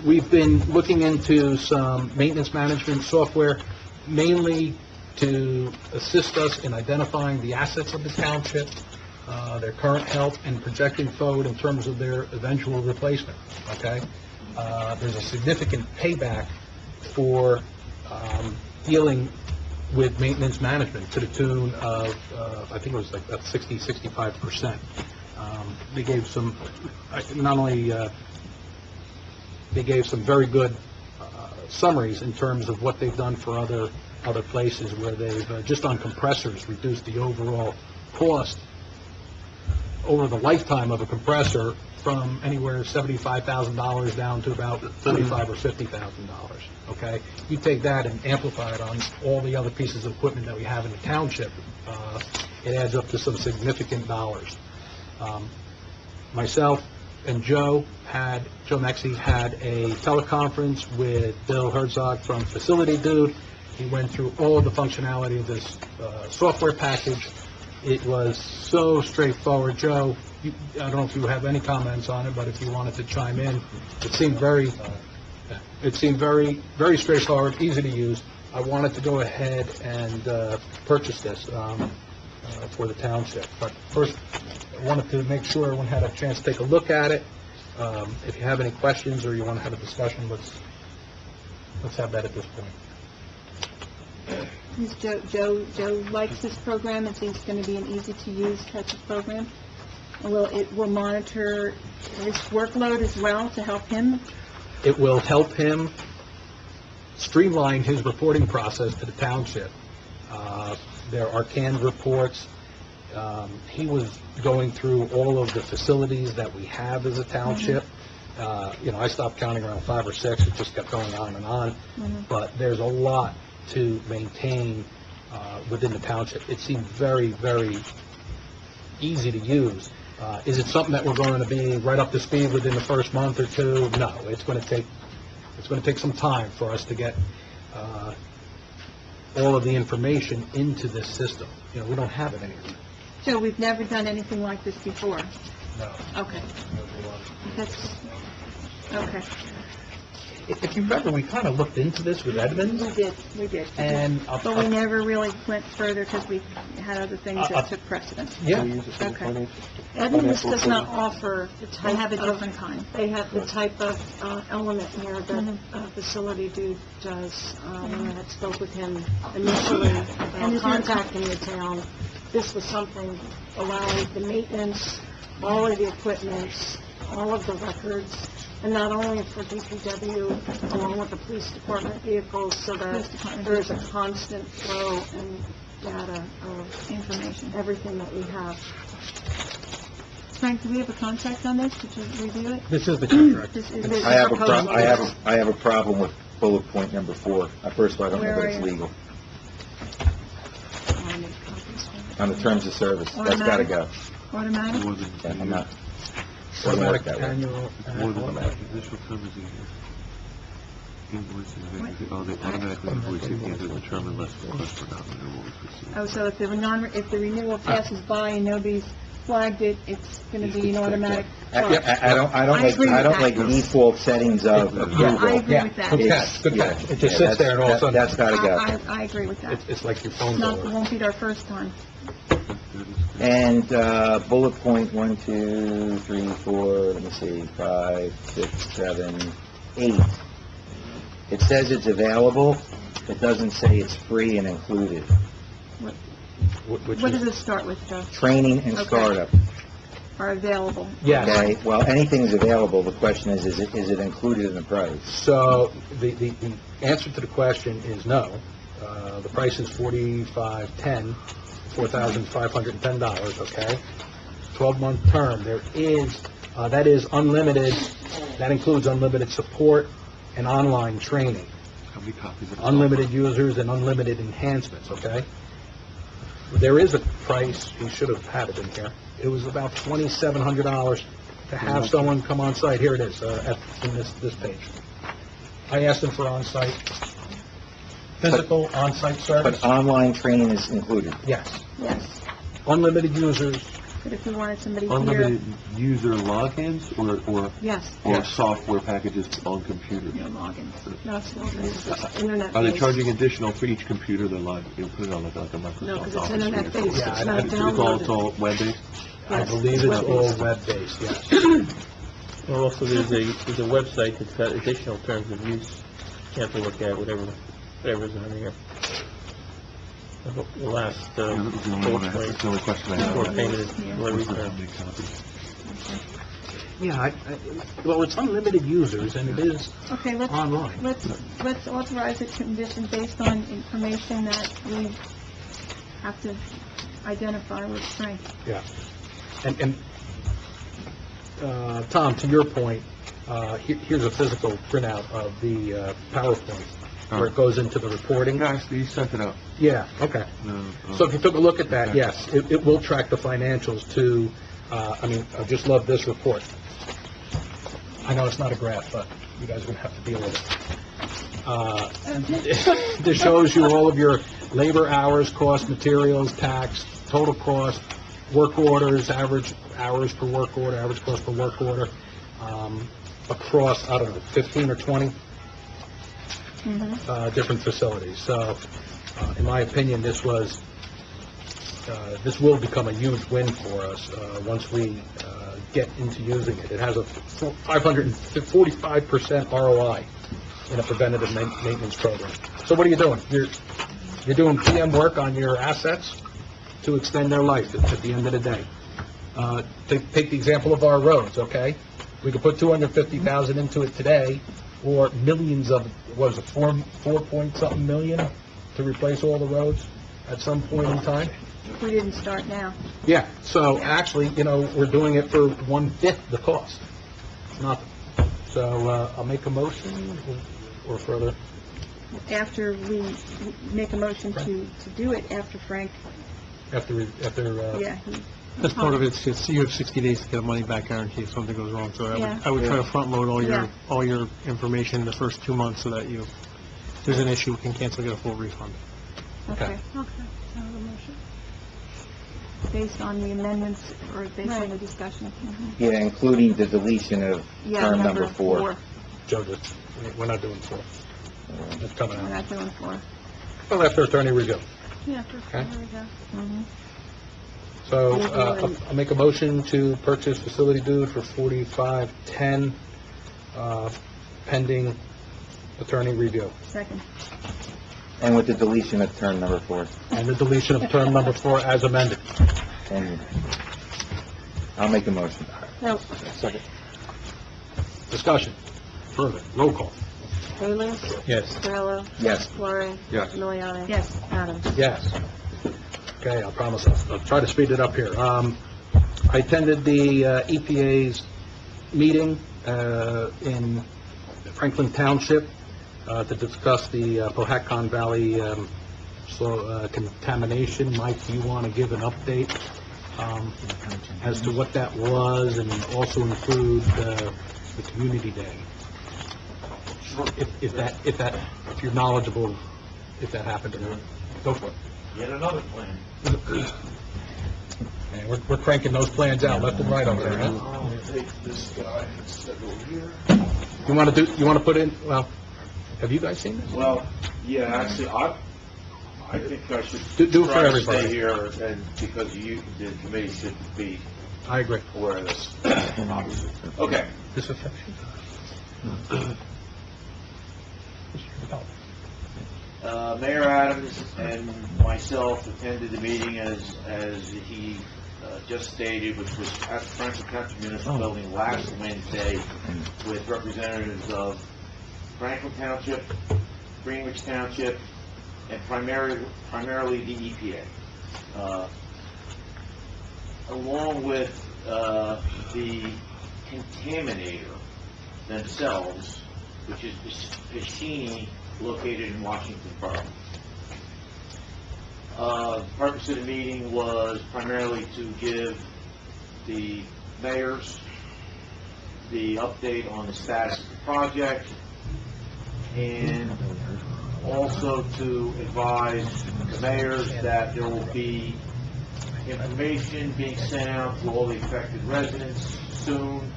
we've been looking into some maintenance management software, mainly to assist us in identifying the assets of the township, their current health, and projecting forward in terms of their eventual replacement, okay? There's a significant payback for dealing with maintenance management to the tune of, I think it was like 60-65%. They gave some, not only, they gave some very good summaries in terms of what they've done for other places where they've, just on compressors, reduced the overall cost over the lifetime of a compressor from anywhere $75,000 down to about $45,000 or $50,000, okay? You take that and amplify it on all the other pieces of equipment that we have in the township, it adds up to some significant dollars. Myself and Joe Mexi had a teleconference with Bill Herzog from Facility Dude. He went through all of the functionality of this software package. It was so straightforward. Joe, I don't know if you have any comments on it, but if you wanted to chime in, it seemed very, very straightforward, easy to use. I wanted to go ahead and purchase this for the township. But first, I wanted to make sure everyone had a chance to take a look at it. If you have any questions or you want to have a discussion, let's have that at this point. Joe likes this program, and thinks it's going to be an easy-to-use type of program. It will monitor his workload as well to help him. It will help him streamline his reporting process to the township. There are canned reports. He was going through all of the facilities that we have as a township. I stopped counting around 5 or 6. It just kept going on and on. But there's a lot to maintain within the township. It seemed very, very easy to use. Is it something that we're going to be right up to speed within the first month or two? No, it's going to take some time for us to get all of the information into this system. We don't have it anymore. So we've never done anything like this before? No. Okay. Okay. If you remember, we kind of looked into this with Edmonds. We did. And But we never really went further because we had other things that took precedence. Yeah. Okay. Edmonds does not offer, they have a different kind. They have the type of element here that facility dude does. When I had spoke with him initially about contacting the town, this was something allowing the maintenance, all of the equipment, all of the records, and not only for DPW, along with the police department vehicles, so that there's a constant flow and data of Information. everything that we have. Frank, do we have a contract on this? Did you review it? This is the contract. This is I have a problem with bullet point number 4. First of all, I don't know Where that are it's you? legal. On the terms of service, that's got to go. Automatic? Yeah, I'm not. Automatic that way. annual. More than initial terms of invoices, they automatically invoice at the end of the term unless request for non-renewal is received. Oh, so if the renewal passes by and nobody's flagged it, it's going to be an automatic charge? I don't agree with like that. default settings of approval. I agree with that. Good catch, good Yeah, catch. It just yeah, sits there and all of a sudden, That's got to go. I agree with that. it's like your phone's Not, it over. won't be our first time. And bullet point 1, 2, 3, 4, let me see, 5, 6, 7, 8. It says it's available. It doesn't say it's free and included. Which What is- does it start with, Joe? Training and Okay. startup. Are available? Yes. Okay, well, anything's available. The question is it included in the price? So the answer to the question is no. The price is $4,510, $4,510, okay? 12-month term. There is, that is unlimited, that includes unlimited support and online training, How many copies of unlimited users and unlimited enhancements, okay? There is a price, we should have had it in here. It was about $2,700 to have someone come on site. Here it is, in this page. I asked them for on-site, physical on-site service. But online training is included. Yes. Yes. Unlimited users, But if we wanted somebody here, unlimited user logins or yes. software packages on computer? No logins. No, it's not. It's just internet. Are they based. charging additional for each computer they're log, you put it on like a Microsoft No, because it's Office internet suite? based, Yeah, it's not It's all downloaded. web-based? I Yes, believe it's all web-based, yes. Well, also, there's a website that's got additional terms of use. You have to look at whatever's on here. The last, Yeah, that was the only one I had. That's the only question I before had. payment is delivery What's the- how term. many copies? Yeah, well, it's unlimited users, and it is Okay, online. let's authorize a condition based on information that we have to identify with Frank. Yeah. And, Tom, to your point, here's a physical printout of the PowerPoint, where it goes into the reporting. Guys, you sent it out. Yeah, okay. So if you took a look at that, Okay. yes, it will track the financials to, I just love this report. I know it's not a graph, but you guys are going to have to deal with it. This shows you all of your labor hours, cost, materials, tax, total cost, work orders, average hours per work order, average cost per work order, across, I don't know, 15 or 20 different facilities. So, in my opinion, this will become a huge win for us once we get into using it. It has a 545% ROI in a preventative maintenance program. So what are you doing? You're doing PM work on your assets to extend their life at the end of the day. Take the example of our roads, okay? We could put $250,000 into it today, or millions of, what is it, 4 point something million to replace all the roads at some point in time? If we didn't start now. Yeah, so actually, we're doing it for 1/5 the cost. It's nothing. So, I'll make a motion or further. After we make a motion to do it, after Frank, yeah, That's part of it, it's just, you have 60 days to get a money-back guarantee if something goes wrong, so Yeah. I would try to front-load Yeah. all your information in the first 2 months so that if there's an issue, we can cancel, get a full refund. okay. Based on the amendments, or based on the discussion? Yeah, including the deletion of Yeah, term number 4. Joe, we're not doing 4. It's coming We're out. not doing 4. Well, after attorney review. Yeah, Okay. there we go. Mhm. So, I'll make a motion to purchase facility dues for $4510, pending attorney review. Second. And with the deletion of term number 4. And the deletion of term number 4 as amended. And I'll make a motion. No. Second. Discussion. Further. Roll call. Bailey? Yes. Cirillo? Yes. Flores? Yes. Miliani? Yes. Adams? Yes. Okay, I'll promise I'll try to speed it up here. I attended the EPA's meeting in Franklin Township to discuss the Pohakon Valley contamination. Mike, do you want to give an update as to what that was, and also include the community day? If you're knowledgeable, if that happened or not. Go for it. Yet another plan. And we're cranking those plans out left and right over there, huh? I'll take this guy and set over here. You want to put in, well, have you guys seen this? Well, yeah, actually, I think I should Do it for try to everybody. stay here, and because the committee should be I agree. aware of this, obviously. Okay. This affects you? Mayor Adams and myself attended the meeting as he just stated, which was at the Franklin County Municipal Building last Wednesday with representatives of Franklin Township, Greenwich Township, and primarily the EPA. Along with the contaminator themselves, which is Pashini, located in Washington Borough. The purpose of the meeting was primarily to give the mayors the update on the status of the project, and also to advise the mayors that there will be information being sent out to all the affected residents soon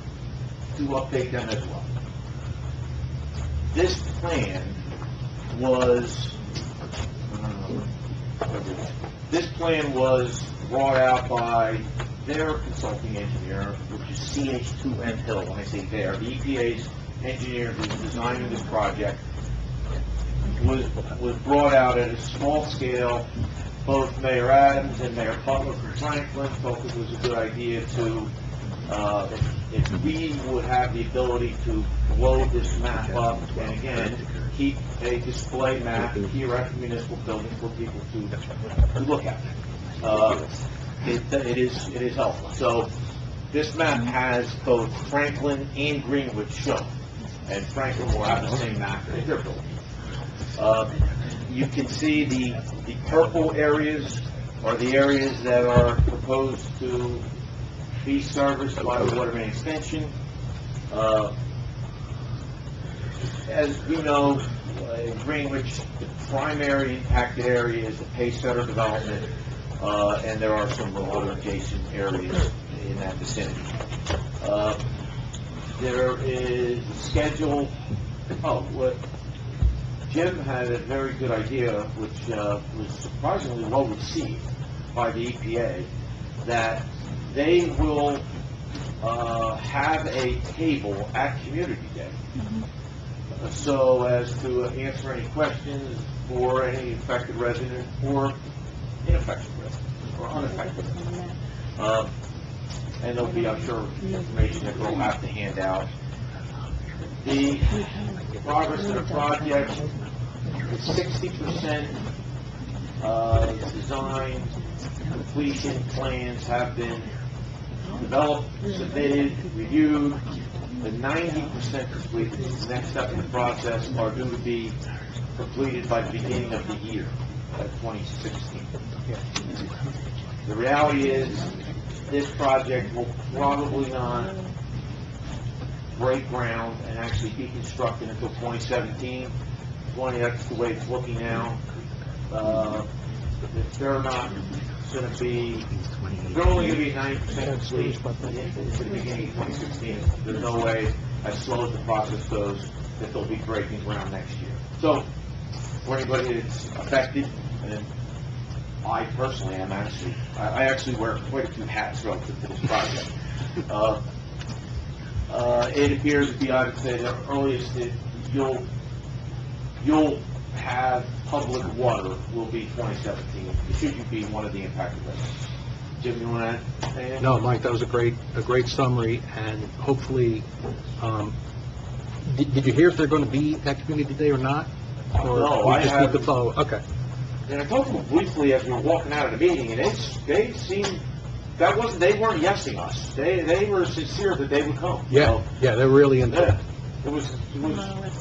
to update them as well. This plan was brought out by their consulting engineer, which is CH2M Hill. When I say their, the EPA's engineer who's designing this project was brought out at a small scale. Both Mayor Adams and Mayor Butler from Franklin felt it was a good idea to, if we would have the ability to load this map up, and again, keep a display map here at the municipal building for people to look at. It is helpful. So this map has both Franklin and Greenwich shown, and Franklin will have the same map in their building. You can see the purple areas are the areas that are proposed to be serviced by the water main extension. As we know, in Greenwich, the primary impacted area is the Pace Center development, and there are some other adjacent areas in that vicinity. There is a schedule. Jim had a very good idea, which was surprisingly well received by the EPA, that they will have a table at Community Day, so as to answer any questions for any affected resident or ineffective resident or unaffected resident. And there'll be, I'm sure, information that we'll have to hand out. The progress of the project is 60% design, completion plans have been developed, submitted, reviewed. The 90% complete, this is the next step in the process, are due to be completed by the beginning of the year, 2016. The reality is, this project will probably not break ground and actually be constructed until 2017. That's the way it's looking now. If they're not going to be, if they're only going to be 90% complete at the beginning of 2016, there's no way, as slow as the process goes, that they'll be breaking ground next year. So, for anybody that's affected, and I personally am actually, I actually wear quite a few hats relative to this project. It appears to be, I would say, the earliest that you'll have public water will be 2017, should you be one of the impacted residents. Jim, you want to add anything? No, Mike, that was a great summary, and hopefully, did you hear if they're going to be at Community Day or not? Or No, we I just need to haven't. follow? Okay. And I talked to them briefly as we were walking out of the meeting, and they seemed, they weren't yesing us. They were sincere that they would come. Yeah, they're really into it. Yeah, it was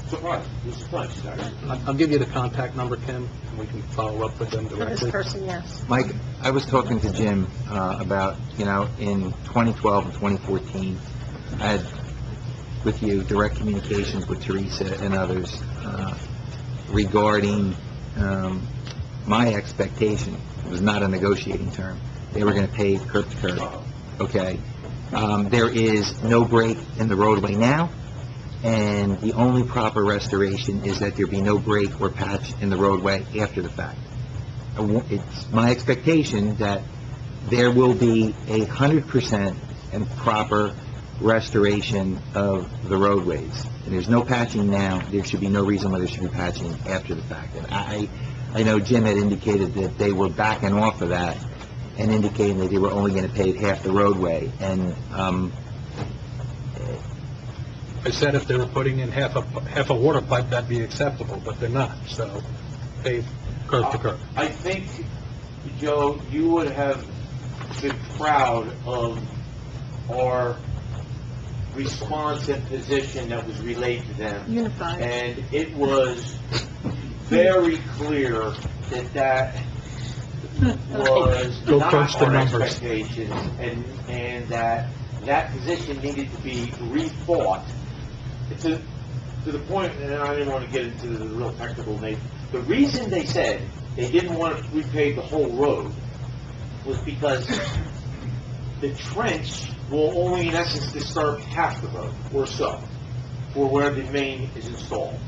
surprising. It was surprising, actually. I'll give you the contact number, Kim, and we can follow up with them For this directly. person, yes. Mike, I was talking to Jim about, in 2012 and 2014, I had, with you, direct communications with Teresa and others regarding my expectation. It was not a negotiating term. They were going to pave curb to curb, okay? There is no break in the roadway now, and the only proper restoration is that there be no break or patch in the roadway after the fact. It's my expectation that there will be 100% and proper restoration of the roadways. And there's no patching now, there should be no reason why there should be patching after the fact. And I know Jim had indicated that they were backing off of that and indicating that they were only going to pave half the roadway. And I said if they were putting in half a water pipe, that'd be acceptable, but they're not, so pave curb to curb. I think, Joe, you would have been proud of our response and position that was relayed to them. Unified. And it was very clear that was Go not crunch the our numbers. expectation, and that position needed to be rethought to the point, and I didn't want to get into the real technical nature. The reason they said they didn't want to repave the whole road was because the trench will only in essence disturb half the road or so for where the main is installed.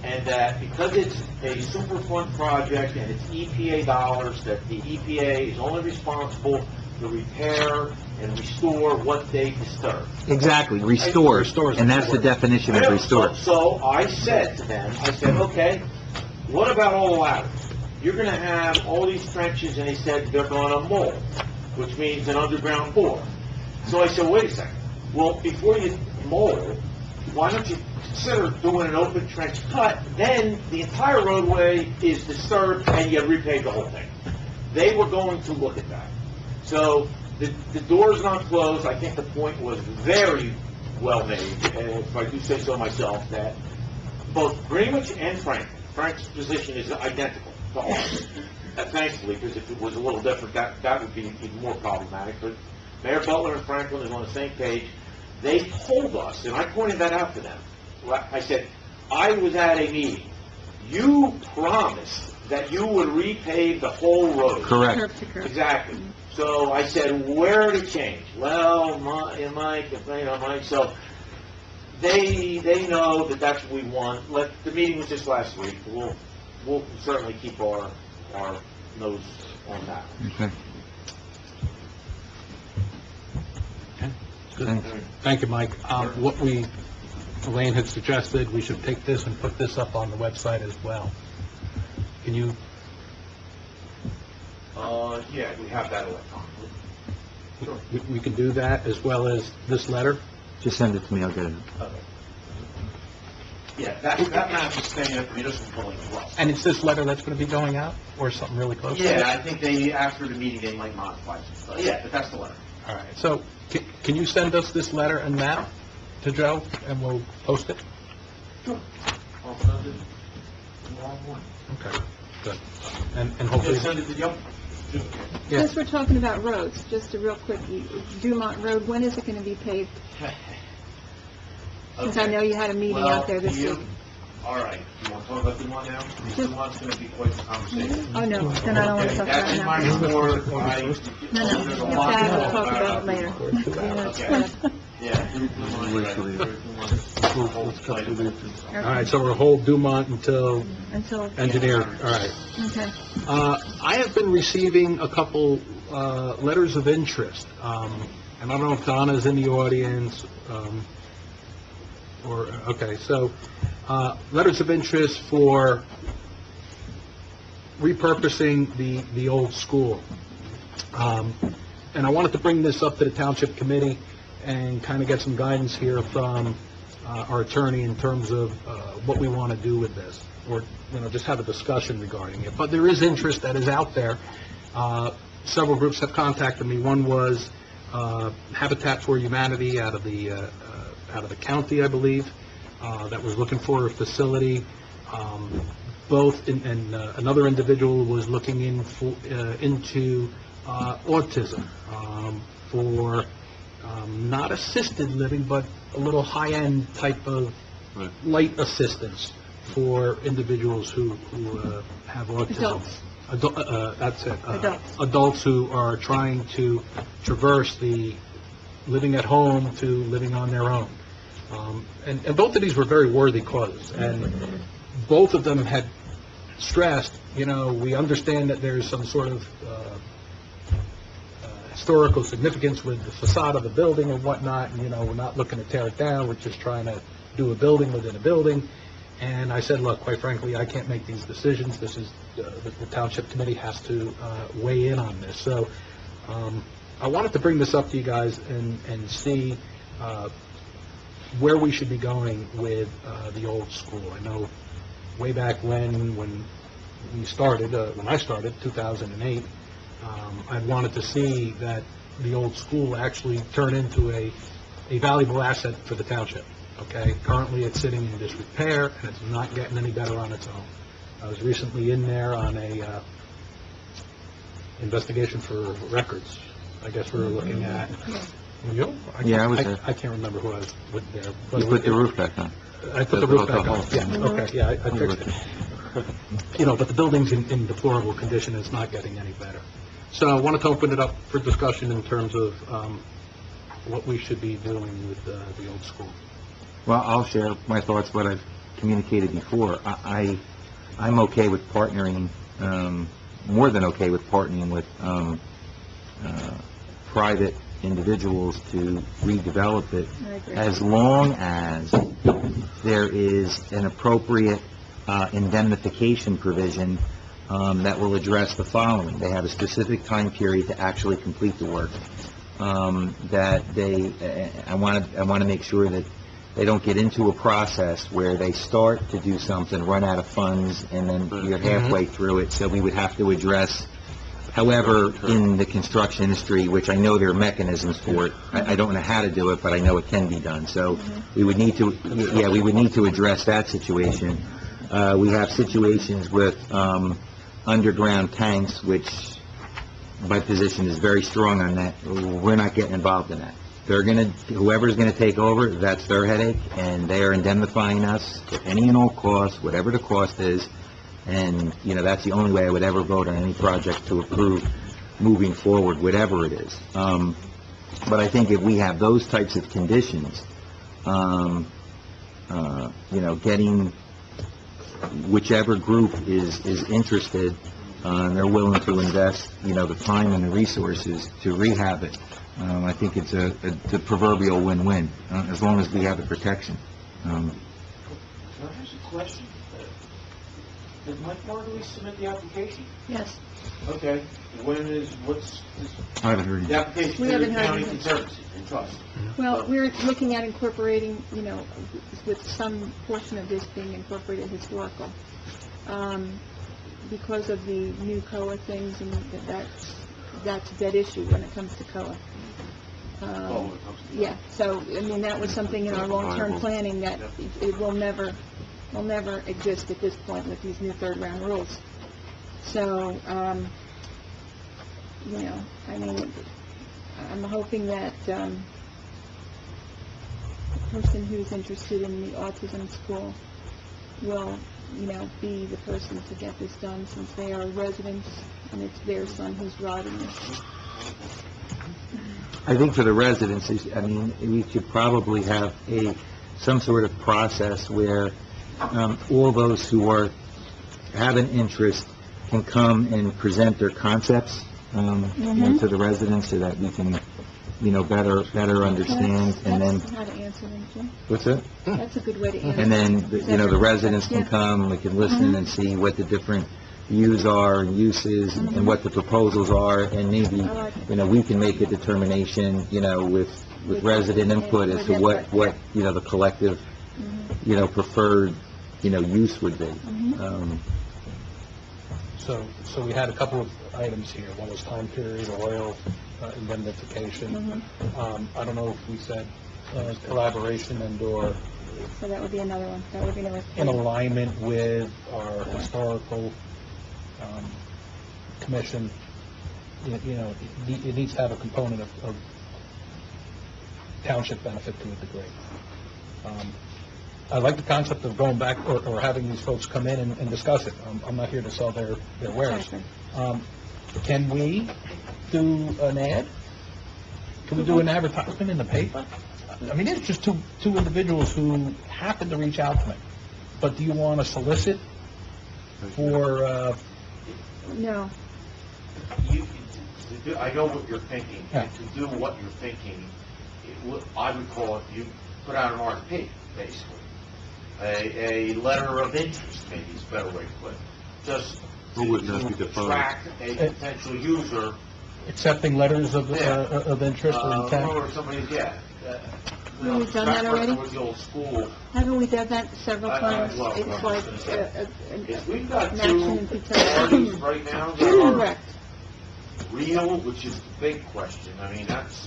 And that because it's a Superfund project and it's EPA dollars, that the EPA is only responsible to repair and restore what they disturb. exactly, restore, and that's the definition of restore. So I said to them, okay, what about all the ladders? You're going to have all these trenches, and they said they're going to mold, which means an underground bore. So I said, wait a second. Well, before you mold, why don't you consider doing an open trench cut? Then the entire roadway is disturbed, and you repave the whole thing. They were going to look at that. So the door's not closed. I think the point was very well made, and if I do say so myself, that both Greenwich and Frank's position is identical to ours. Thankfully, because if it was a little different, that would be even more problematic. But Mayor Butler and Franklin is on the same page. They told us, and I pointed that out to them. I said, I was at a meeting. You promised that you would repave the whole road. Correct. Curb to curb. Exactly. So I said, where did it change? Well, Mike, so they know that that's what we want. The meeting was just last week. We'll certainly keep our nose on that. Okay. Thanks. Thank you, Mike. What Elaine had suggested, we should take this and put this up on the website as well. Can you, Yeah, we have that electronically. we can do that as well as this letter? Just send it to me, I'll get it. Okay. Yeah, that map is staying at the municipal building as well. And it's this letter that's going to be going out, or something really close to it? Yeah, I think after the meeting, they might modify some stuff. Yeah, but that's the letter. All right, so can you send us this letter and map to Joe, and we'll post it? I'll send it tomorrow morning. Okay, good. And hopefully... Send it to you. Yeah. Since we're talking about roads, just a real quick, Dumont Road, when is it going to be paved? Since I know you had a meeting out there this week. All right, you want to talk about Dumont now? Dumont's going to be quite the conversation. Oh, no, then I don't want to talk about That's it in my now. report. No, you have to talk about it later. Yeah. All right, so we'll hold Dumont until Until, engineer, all right. okay. I have been receiving a couple letters of interest, and I don't know if Donna's in the audience, letters of interest for repurposing the old school. And I wanted to bring this up to the Township Committee and kind of get some guidance here from our attorney in terms of what we want to do with this, or, just have a discussion regarding it. But there is interest that is out there. Several groups have contacted me. One was Habitat for Humanity out of the county, I believe, that was looking for a facility. Another individual was looking into autism for not assisted living, but a little high-end type of light assistance for individuals who have autism. Adults. That's it. Adults. Adults who are trying to traverse the living at home to living on their own. And both of these were very worthy causes, and both of them had stressed, we understand that there's some sort of historical significance with the facade of the building and whatnot, and, we're not looking to tear it down, we're just trying to do a building within a building. And I said, look, quite frankly, I can't make these decisions. This is, the Township Committee has to weigh in on this. So I wanted to bring this up to you guys and see where we should be going with the old school. I know way back when we started, when I started, 2008, I wanted to see that the old school actually turn into a valuable asset for the township, okay? Currently, it's sitting in disrepair, and it's not getting any better on its own. I was recently in there on a investigation for records. I guess we were looking at... Yeah, I was there. I can't remember who I was with there. You put the roof back on. I put the roof back on, yeah, okay, yeah, I fixed it. But the building's in deplorable condition, it's not getting any better. So I wanted to open it up for discussion in terms of what we should be doing with the old school. Well, I'll share my thoughts, what I've communicated before. I'm okay with partnering, more than okay with partnering with private individuals to redevelop it, as long as there is an appropriate indemnification provision that will address the following. They have a specific time period to actually complete the work. I want to make sure that they don't get into a process where they start to do something, run out of funds, and then you're halfway through it. So we would have to address, however, in the construction industry, which I know there are mechanisms for it. I don't know how to do it, but I know it can be done. So we would need to, we would need to address that situation. We have situations with underground tanks, which my position is very strong on that. We're not getting involved in that. Whoever's gonna take over, that's their headache, and they are indemnifying us at any and all costs, whatever the cost is. And, that's the only way I would ever vote on any project to approve moving forward, whatever it is. But I think if we have those types of conditions, getting whichever group is interested and they're willing to invest, the time and the resources to rehab it. I think it's the proverbial win-win, as long as we have the protection. Can I ask a question? Did Mike Margulies submit the application? Yes. Okay, what's I haven't heard the application We to the haven't heard county anything. conservancy and trust? Well, we're looking at incorporating, with some portion of this being incorporated historical. Because of the new COA things, and that's a dead issue when it comes to COA. Yeah, so, that was something in our long-term planning that it will never exist at this point with these new third-round rules. So, I'm hoping that, the person who's interested in the autism school will, be the person to get this done, since they are residents and it's their son who's driving this. I think for the residents, we should probably have some sort of process where all those who have an interest can come and present their concepts to the residents, so that we can, better understand, and then... That's how to answer them, Jim. What's that? That's a good way to answer. And then, the residents can come, we can listen and see what the different views are and uses, and what the proposals are, and maybe, we can make a determination, with resident input as to what, the collective, preferred, use would be. So we had a couple of items here. One was time period, oil indemnification. I don't know if we said collaboration and/or So that would be another one. That would be number 3. in alignment with our historical commission. It needs to have a component of township benefit to a degree. I like the concept of going back or having these folks come in and discuss it. I'm not here to sell their wares. Can we do an ad? Can we do an advertisement in the paper? It's just two individuals who happen to reach out to me. But do you want to solicit for, No. I know what you're thinking. Yeah. To do what you're thinking, I would call it, you put out an RFP, basically. A letter of interest, maybe is a better way to put it. Just Who would that be to defined? attract a potential user. accepting letters of interest or intent? Or somebody, We've done that already? With the old school. Haven't we done that several times? well, It's I like was gonna If we've got maximum two futility. parties right now that are Correct. real, which is the big question, that's,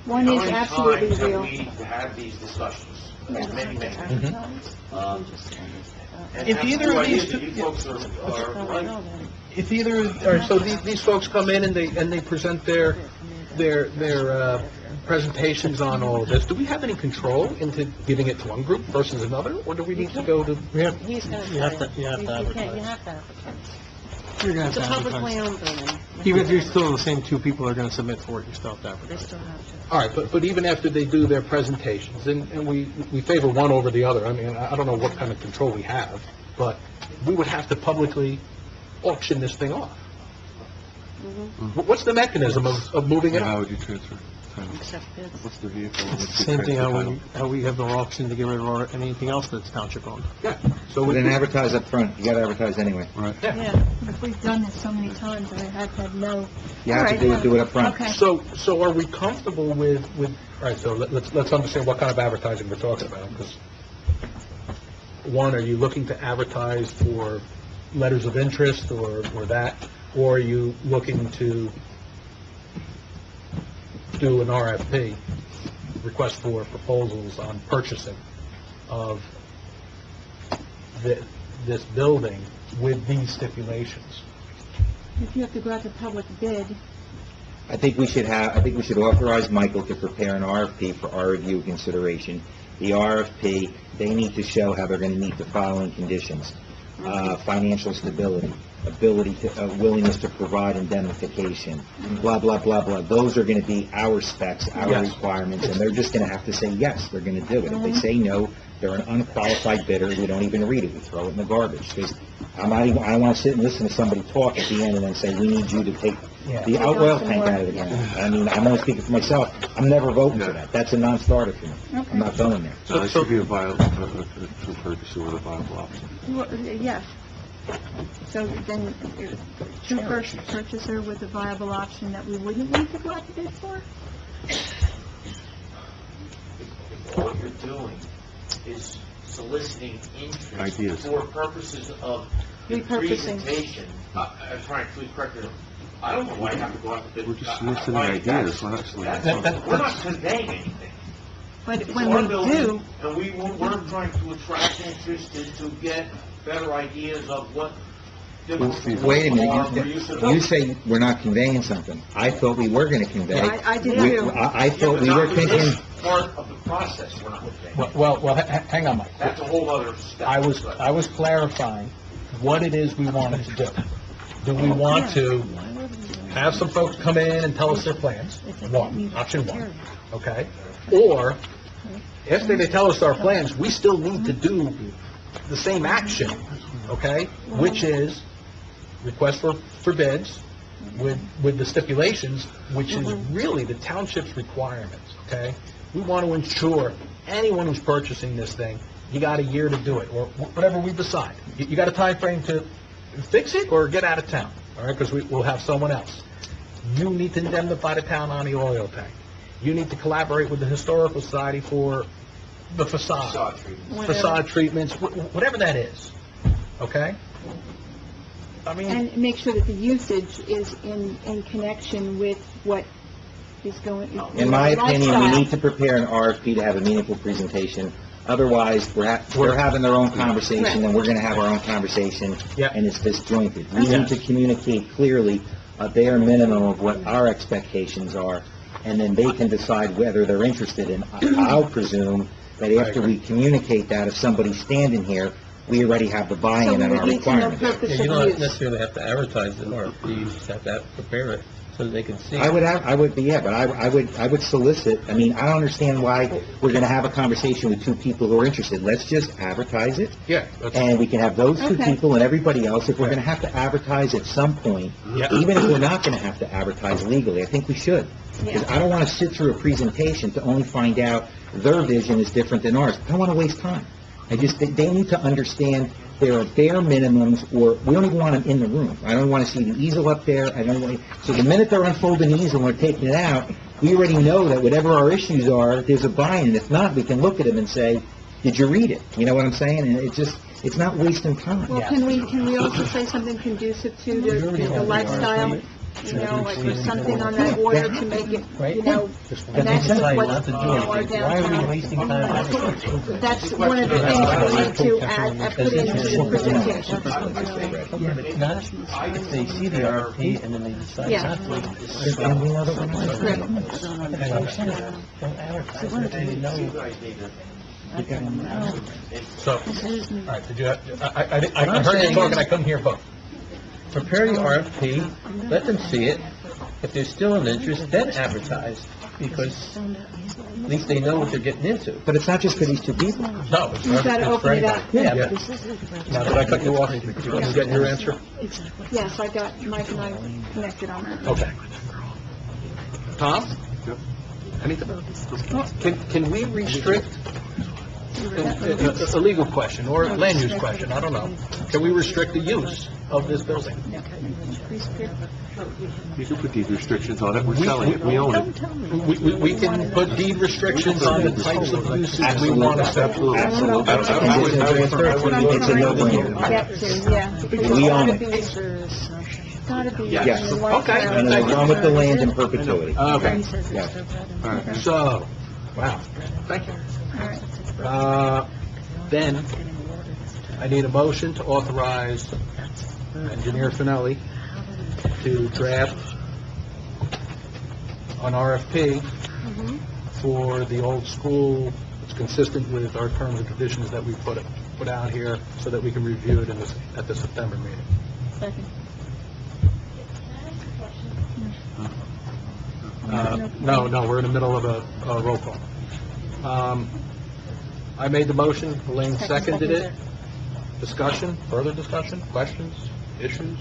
One is absolutely how real. many times have we had these discussions? Yeah. Many. Mhm. And If that's either the of idea these that two- you folks are right. If so these folks come in and they present their presentations on all of this. Do we have any control into giving it to one group versus another, or do we need to go to? You have to advertise. You have to advertise. You're going It's to a have to publicly advertise. owned building. Even if you're still the same two people are going to submit for it, you still have to They advertise. still have to. All right, but even after they do their presentations, and we favor one over the other. I don't know what kind of control we have, but we would have to publicly auction this thing off. What's the mechanism of moving it How up? would you transfer title? Accept bids. What's the vehicle? It's the same thing how we have the auction to get rid of anything else that's township owned. Yeah. So Then advertise up front. You got to advertise anyway. Right. Yeah, if we've done this so many times, and I've had no... You have to do it up front. Okay. So are we comfortable with, all right, so let's understand what kind of advertising we're talking about, because, one, are you looking to advertise for letters of interest or that, or are you looking to do an RFP, request for proposals on purchasing of this building with these stipulations? If you have to go out to public bid, I think we should authorize Michael to prepare an RFP for our review and consideration. The RFP, they need to show how they're going to meet the following conditions: financial stability, ability to, willingness to provide indemnification, blah, blah, blah, blah. Those are going to be our specs, our Yes. requirements, and they're just going to have to say, yes, they're going to do it. If they say no, they're an unqualified bidder, we don't even read it, we throw it in the garbage. Because I don't want to sit and listen to somebody talk at the end and then say, we need you to take the oil tank out of the ground. I mean, I'm only speaking for myself. I'm never voting for that. That's a non-starter for me. I'm not going there. So it should be a viable, a true purchaser with a viable option. Yes. So then, true purchaser with a viable option that we wouldn't need to go out to bid for? What you're doing is soliciting Ideas. interest for purposes of the Repurposing. presentation. I'm trying to please correct you. I don't know why you have to go out to bid. We're just soliciting ideas, we're not soliciting. We're not conveying anything. But It's when our we building, do, and we're trying to attract interest and to get better ideas of what different Wait a are for minute, use of you say we're not conveying something. I thought we were going to convey. I did We- too. I thought we were thinking, Part of the process, we're not conveying. Well, hang on, Mike. That's a whole other step. I was clarifying what it is we wanted to do. Do we want to have some folks come in and tell us their plans? Option one, okay? Or, after they tell us our plans, we still need to do the same action, okay? Which is request for bids with the stipulations, which is really the township's requirements, okay? We want to ensure anyone who's purchasing this thing, you got a year to do it, or whatever we decide. You got a time frame to fix it or get out of town, all right? Because we'll have someone else. You need to indemnify the town on the oil tank. You need to collaborate with the Historical Society for the facade. Facade treatments, whatever that is, okay? I mean, and make sure that the usage is in connection with what is going... in my opinion, we lifestyle. need to prepare an RFP to have a meaningful presentation. Otherwise, we're having their own conversation, and we're going to have our own conversation, and it's disjointed. We need to communicate clearly a bare minimum of what our expectations are, and then they can decide whether they're interested in. I'll presume that after we communicate that, if somebody's standing here, we already have the buy-in and our requirements. Yeah, you don't necessarily have to advertise the RFP, you just have to prepare it so that they can see. I would solicit, I mean, I don't understand why we're gonna have a conversation with two people who are interested. Let's just advertise it, Yeah. and we can have those two Okay. people and everybody else. If we're gonna have to advertise at some point, even if we're not gonna have to advertise legally, I think we should. Because I don't wanna sit through a presentation to only find out their vision is different than ours. I don't wanna waste time. They need to understand there are bare minimums, or we don't even want them in the room. I don't want to see the easel up there, so the minute they're unfolding the easel and we're taking it out, we already know that whatever our issues are, there's a buy-in. If not, we can look at them and say, did you read it? You know what I'm saying? And it's not wasting time. Well, can we also say something conducive to the lifestyle? You know, like there's something on that order to make it, you know, match with what's, you know, our downtown. That's one of the things we need to add, put into the presentation. Not if they see the RFP and then they decide Yeah. not to. Don't advertise it until you know. so, all right, did you, I heard you talking, I couldn't hear both. Prepare the RFP, let them see it. If there's still an interest, then advertise, because at least they know what they're getting into. But it's not just for these two people. No, it's You've got to for open it anybody. up. Yeah. Now, did I cut you off? Did you get your answer? Yes, I got, Mike and I connected on that. Okay. Tom? Anything? Can we restrict, a legal question, or a land use question, I don't know. Can we restrict the use of this building? You can put these restrictions on it, we're selling it, we own it. We can put deed restrictions on the types of uses we want to set. Absolutely. It's a no-brainer. Get to, yeah. Because We own it's gotta be Yes. in the lifestyle. And then run with the land in perpetuity. Okay, Yes. so, wow, thank you. Then, I need a motion to authorize Engineer Finelli to draft an RFP for the old school. It's consistent with our terms and conditions that we put out here, so that we can review it at the September meeting. Second. No, we're in the middle of a roll call. I made the motion, Elaine seconded it. Discussion, further discussion, questions, issues?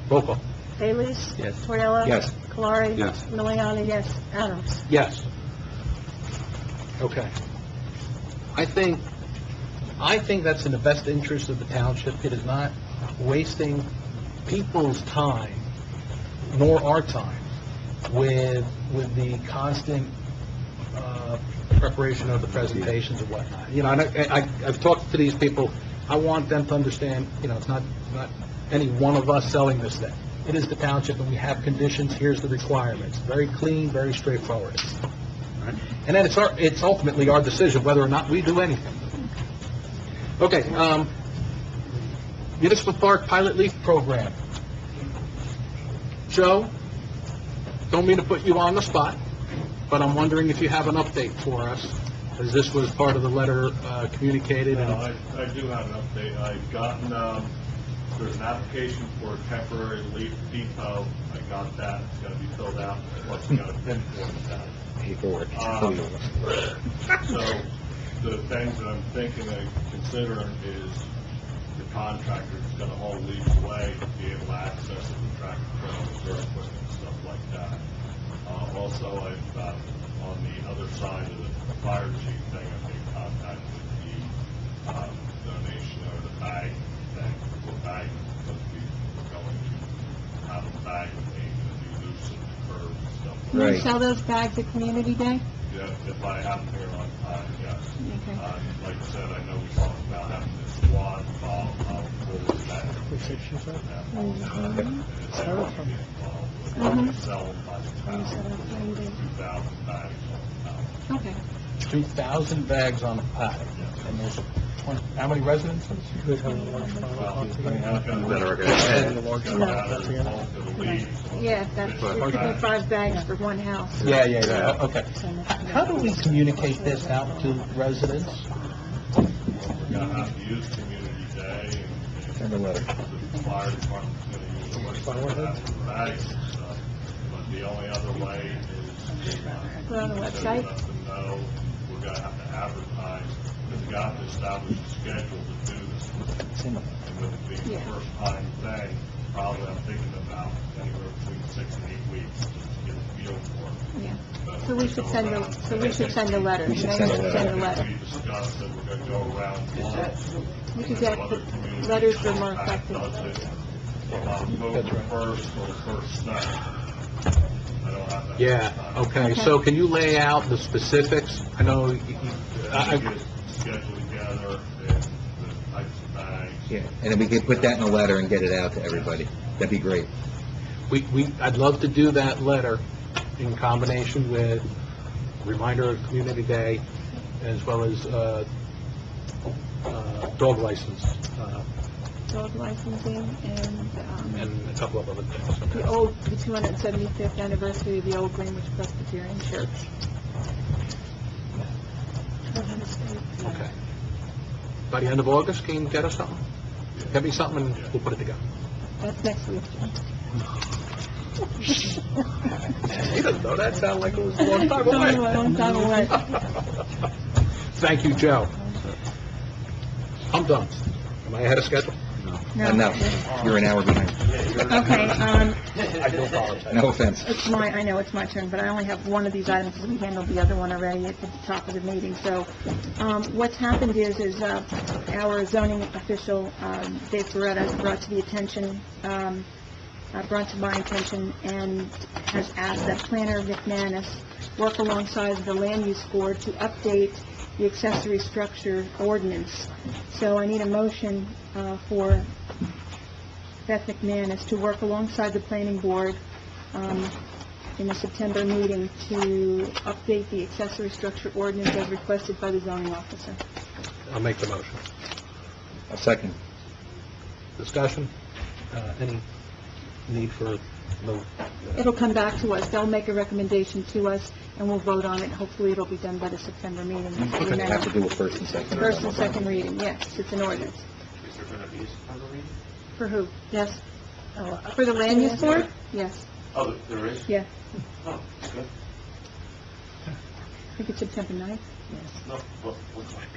Roll call. Bailey's? Yes. Torriello? Yes. Clark? Yes. Miliani? Yes. Adams? Yes. Okay. I think that's in the best interest of the township. It is not wasting people's time, nor our time, with the constant preparation of the presentations and whatnot. You know, and I've talked to these people. I want them to understand, you know, it's not any one of us selling this thing. It is the township, and we have conditions. Here's the requirements. Very clean, very straightforward. And then it's ultimately our decision whether or not we do anything. Okay, Municipal Park Pilot Leaf Program. Joe, don't mean to put you on the spot, but I'm wondering if you have an update for us, as this was part of the letter communicated. I do have an update. I've gotten, there's an application for a temporary leaf depot. I got that. It's going to be filled out. Plus, we got a pinpoint that. Paperwork. So, the things that I'm thinking and considering is the contractor is going to haul leaves away to be able to access it with tractor trailers, dirt equipment, and stuff like that. Also, I've, on the other side of the fire chief thing, I've been in contact with the donation or the bag thing. The bag, because we're going to have a bag made to be loose in the curb and stuff like Can that. you sell those bags at Community Day? Yeah, if I have them here on time, yes. Okay. Like I said, I know we talked about having this squad involved, forward that. Mhm. Sell them by the time, 2,000 bags on the Okay. 2,000 bags on a pallet. And there's 20, how many residences? Yeah, that's 55 bags for one house. Yeah, okay. How do we communicate this out to residents? We're gonna have to use Community Day, and Send a letter. the fire department's gonna use the website to have the bags and stuff. But the only other way is, Put on the to website? let them know, we're gonna have to advertise, because we got to establish a schedule to do this. And with it being Yeah. the first time thing, probably I'm thinking about anywhere between 6 and 8 weeks to get a feel for it. Yeah. But So we should send a, so we should send a letter. We should Maybe send a we should letter. send a letter. We discussed that we're gonna go around once. We could get, the letters are more effective. October 1st or the first night. I don't have that. Yeah, okay, so can you lay out the specifics? I know, I get it scheduled together and the types of bags. Yeah, and then we can put that in a letter and get it out to everybody. That'd be great. I'd love to do that letter in combination with a reminder of Community Day, as well as, dog license, Dog licensing and, and a couple of other things. the 275th anniversary of the Old Greenwich Presbyterian Church. Okay. By the end of August, can you get us something? Get me something and we'll put it together. That's next week. He doesn't know that, sounded like it was a long time away. A long time away. Thank you, Joe. I'm done. Am I ahead of schedule? No, you're an hour behind. Okay, I do apologize. No offense. I know it's my turn, but I only have one of these items, because we handled the other one already at the top of the meeting. So, what's happened is our zoning official, Dave Beretta, brought to my attention, and has asked that Planner McManus work alongside the Land Use Board to update the accessory structure ordinance. So I need a motion for Beth McManus to work alongside the planning board in the September meeting to update the accessory structure ordinance as requested by the zoning officer. I'll make the motion. A second. Discussion? Any need for no? It'll come back to us. They'll make a recommendation to us, and we'll vote on it. Hopefully, it'll be done by the September meeting. We have to do a first and second. First and second reading, yes, it's an ordinance. Is there going to be a September meeting? For who? Yes. For the land use board? Yes, Oh, there is? yeah. Oh, that's good. I think it's September 9th. Yes. No, what's like?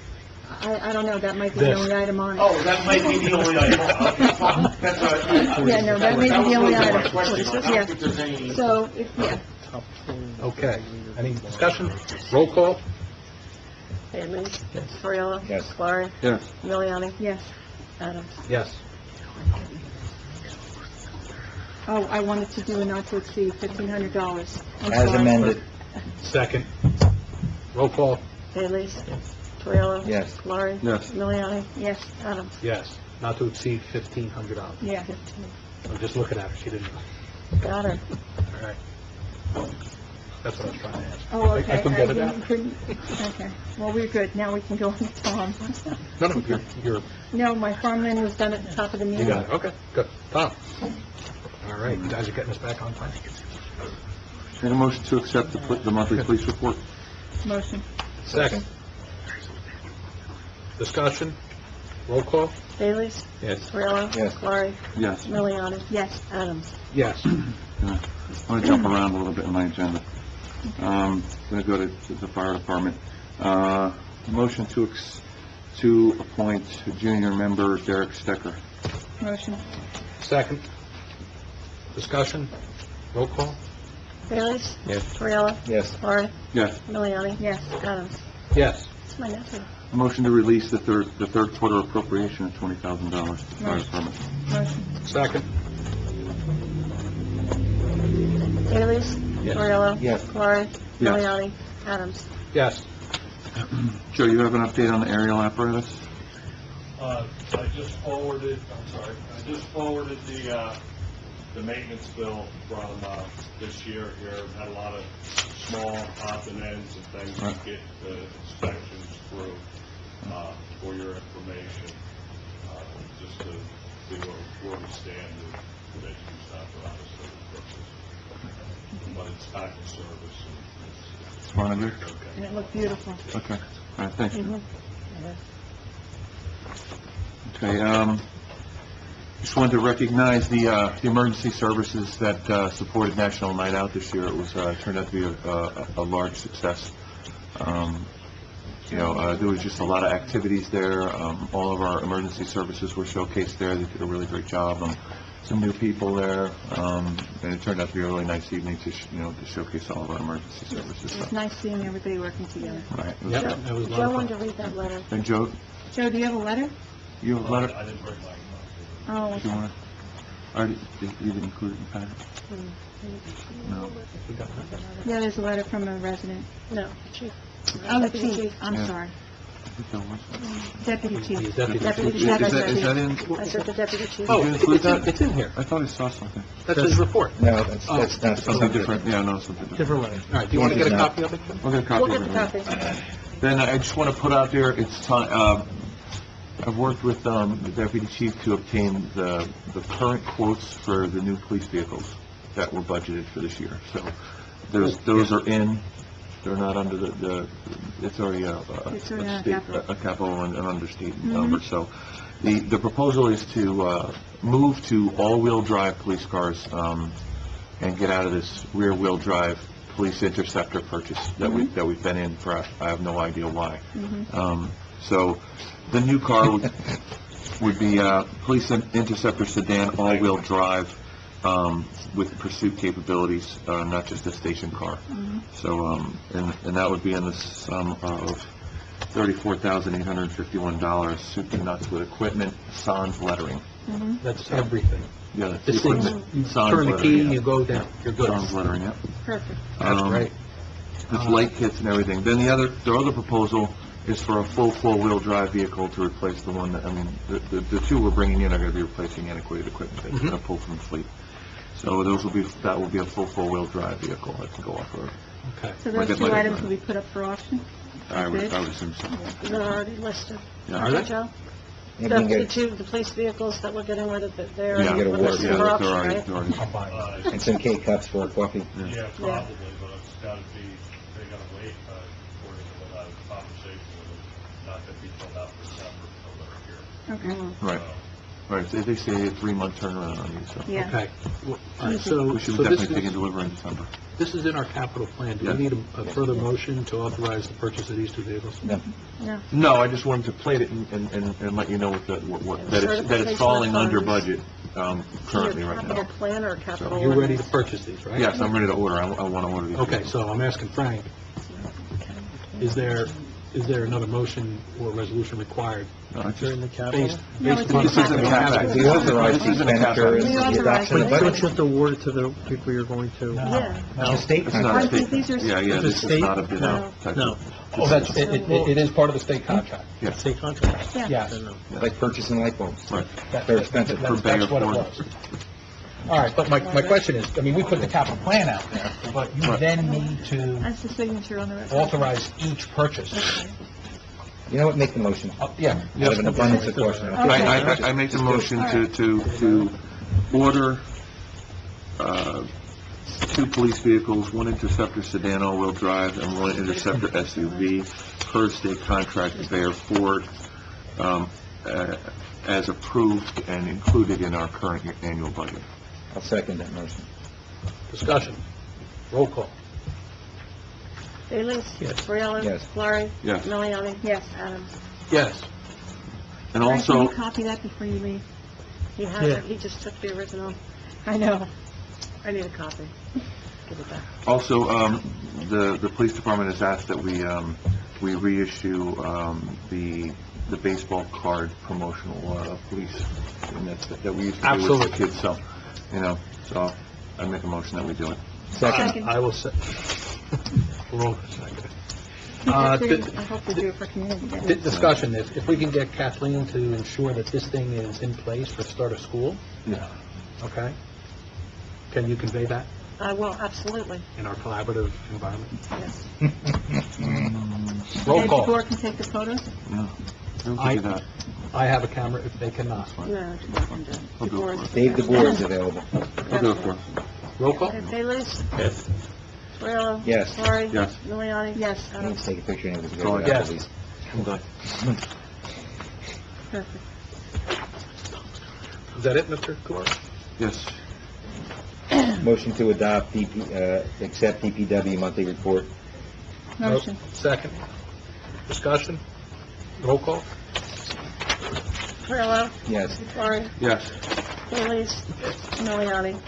I don't know, that might be the This. only item on it. Oh, that might be the only item. Okay, fine. That's all right. Yeah, no, that may be the only That was item. my question. I don't think there's any... So, yeah. Okay. Any discussion? Roll call? Bailey? Torriello? Yes. Clark? Yes. Miliani? Yes. Adams? Yes. Oh, I wanted to do a not to exceed $1,500. I'm As sorry. amended. Second. Roll call? Bailey? Torriello? Yes. Clark? Yes. Miliani? Yes. Adams? Yes. Not to exceed $1,500. Yeah. I'm just looking at her, she didn't know. Got her. All right. That's what I was trying to ask. Oh, okay. I couldn't get it You out. couldn't- Okay, well, we're good, now we can go on to Tom. No, no, you're, No, my farmland was done at the top of the you meeting. got it, okay, good. Tom? All right, you guys are getting us back on time. Need a motion to accept the monthly police report? Motion. Second. Discussion? Roll call? Bailey? Yes. Torriello? Yes. Clark? Yes. Miliani? Yes. Adams? Yes. I want to jump around a little bit in my agenda. Going to go to the fire department. Motion to appoint junior member Derek Stecker. Motion. Second. Discussion? Roll call? Bailey? Yes. Torriello? Yes. Clark? Yes. Miliani? Yes. Adams? Yes. It's my nephew. Motion to release the third quarter appropriation of $20,000 to the fire Motion. department. Motion. Second. Bailey? Yes. Torriello? Yes. Clark? Yes. Miliani? Adams? Yes. Joe, you have an update on the aerial apparatus? I just forwarded the maintenance bill from, this year here. Had a lot of small odds and ends and things Right. to get the inspections through, for your information, just to see where we stand with the issues apparatus that we purchased. But it's back in service and it's Running good? And okay. it looked beautiful. Okay. All right, thank you. Mhm. Okay, just wanted to recognize the emergency services that supported National Night Out this year. It was, turned out to be a large success. There was just a lot of activities there. All of our emergency services were showcased there. They did a really great job. Some new people there, and it turned out to be a really nice evening to showcase all of our emergency services. It was nice seeing everybody working together. Right. It was Yep, good. that was a lot Joe of wanted fun. to read that letter. And Joe, Joe, do you have a letter? you have a letter? I didn't bring my Oh, Do you want to, or you didn't include it in the packet? No. yeah, there's a letter from a resident. No, chief. Oh, the Deputy chief, chief. I'm Yeah. sorry. I think there was. Deputy He's chief. deputy Deputy chief. chief. Is that in? I said the deputy chief. Oh, Did you include it's in- that? it's in here. I thought I saw something. That's his report. No, that's not. Something different, yeah, no, something different. Different letter. All right, do you want to get a copy of it? We'll get a copy We'll of get the it. copy. Then I just want to put out there, it's time, I've worked with the deputy chief to obtain the current quotes for the new police vehicles that were budgeted for this year. So those are in, they're not under it's already It's already on state, capital. a capital and under state number. So the proposal is to move to all-wheel drive police cars and get out of this rear-wheel drive police interceptor purchase that we've been in for, I have no idea why. So the new car would be police interceptor sedan, all-wheel drive, with pursuit capabilities, not just a station car. So, and that would be in the sum of $34,851, soup to nuts with equipment, sans lettering. That's everything. Yeah, that's This thing, equipment, you sans turn the lettering, key, yeah. you go down, you're good. Sans lettering, yeah. Perfect. That's great. It's light kits and everything. Then the other proposal is for a full four-wheel drive vehicle to replace the one that, the two we're bringing in are going to be replacing antiquated equipment that's going to pull from the fleet. So that will be a full four-wheel drive vehicle that can go off road. Okay. So We'll those get two letters items on will be put up for auction? I would Bid? assume so. They're already listed. Yeah. Are they? Joe? You can The get, two, the police vehicles that we're getting rid of, they're Yeah, get a award, listed yeah, for they're auction, already, right? they're already. I'm buying it. and some K-cups for coffee. Yeah, probably, but it's gotta be, they gotta wait, according to what I was conversation with them, not gonna be filled out for December until they're here. Okay. Right. Right, they say a 3-month turnaround on these, so. Yeah. Okay. Well, all right, so, We should so this definitely take and is, deliver in December. this is in our capital plan. Do Yeah. we need a further motion to authorize the purchase of these two vehicles? No. No. No, I just wanted to plate it and let you know that it's falling under budget, currently right Capital now. plan or capital? You're ready to purchase these, right? Yes, I'm ready to order, I want to order these. Okay, so I'm asking Frank, is there another motion or resolution required? No, it's just- During the capital? Based No, based it's upon... in the capital. CapEx. We authorize the This is in the expenditure CapEx. and We the authorize adoption of it. the Don't budget. you have to award it to the people you're going to? Yeah. No, state, It's not I a think state, these are- yeah, Is it this is state? not a bid No. out. type No. of- oh, that's, it is part of the state contract. Yeah. State contract? Yeah. Yes. Then no. Like purchasing light bulbs. Right. They're expensive. That's what it was. All right, but my question is, I mean, we put the capital plan out there, but you Right. then need to That's the signature on the resolution. authorize each purchase. Okay. You know what, make the motion. Yeah. Out of an abundance of caution. Okay. I make the motion to order, 2 police vehicles, 1 Interceptor sedan all-wheel drive and 1 Interceptor SUV per state contract with Bayer Ford, as approved and included in our current annual budget. I'll second that motion. Discussion. Roll call. Bailey? Yes. Briella? Yes. Laurie? Yes. Miliani? Yes. Adams? Yes. And Frank, can also, you copy that before you leave? He has Yeah. it, he just took the original. I know. I need a copy. Give it back. Also, the police department has asked that we reissue, the baseball card promotional, police, and that we used to do with Absolutely. the kids, so, so I make a motion that we do it. Second. I will say, roll second. I di- hope they do it for community day. Discussion, if we can get Kathleen to ensure that this thing is in place for the start of school, Yeah. okay? Can you convey that I will, absolutely, in our collaborative environment? yes. Roll And call. Board can take the photos? No, don't I- do that. I have a camera if they cannot. No, it's not going to. I'll do it for us. Dave DeBoer is available. I'll do it for us. Roll call? Bailey? Yes. Briella? Yes. Laurie? Yes. Miliani? Yes. I need Adams? to take a picture and it was Go very ahead. please. I'm done. Perfect. Is that it, Mr. Cooler? Yes. Motion to adopt accept DPW monthly report. Motion. Second. Discussion? Roll call? Briella? Yes. Laurie? Yes. Bailey? Miliani?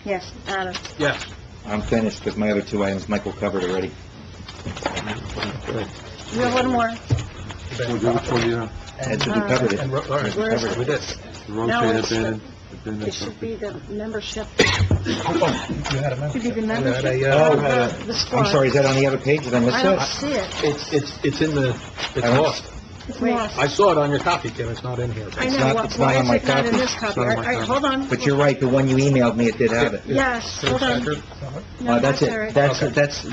Yes. Adams? Yes. I'm finished because my other 2 items Michael covered already. We have one more. Which one do you have? Ed said we covered it. And, all right, Where is covered it. We did. The No, rotate it's abandoned. It should be the membership, You had a should be the membership. membership Oh, of the squad. I'm sorry, is that on the other page? Did I miss I don't that? see it. It's in the, it's I don't- lost. It's lost. I saw it on your copy, Kim, it's not in here. I It's know, not- it's why not on is my it not in copy. this copy? It's not on my All right, copy. hold on. But you're right, the one you emailed me, it did have it. Yes, hold on. No, That's all it. right. That's, Okay. that's,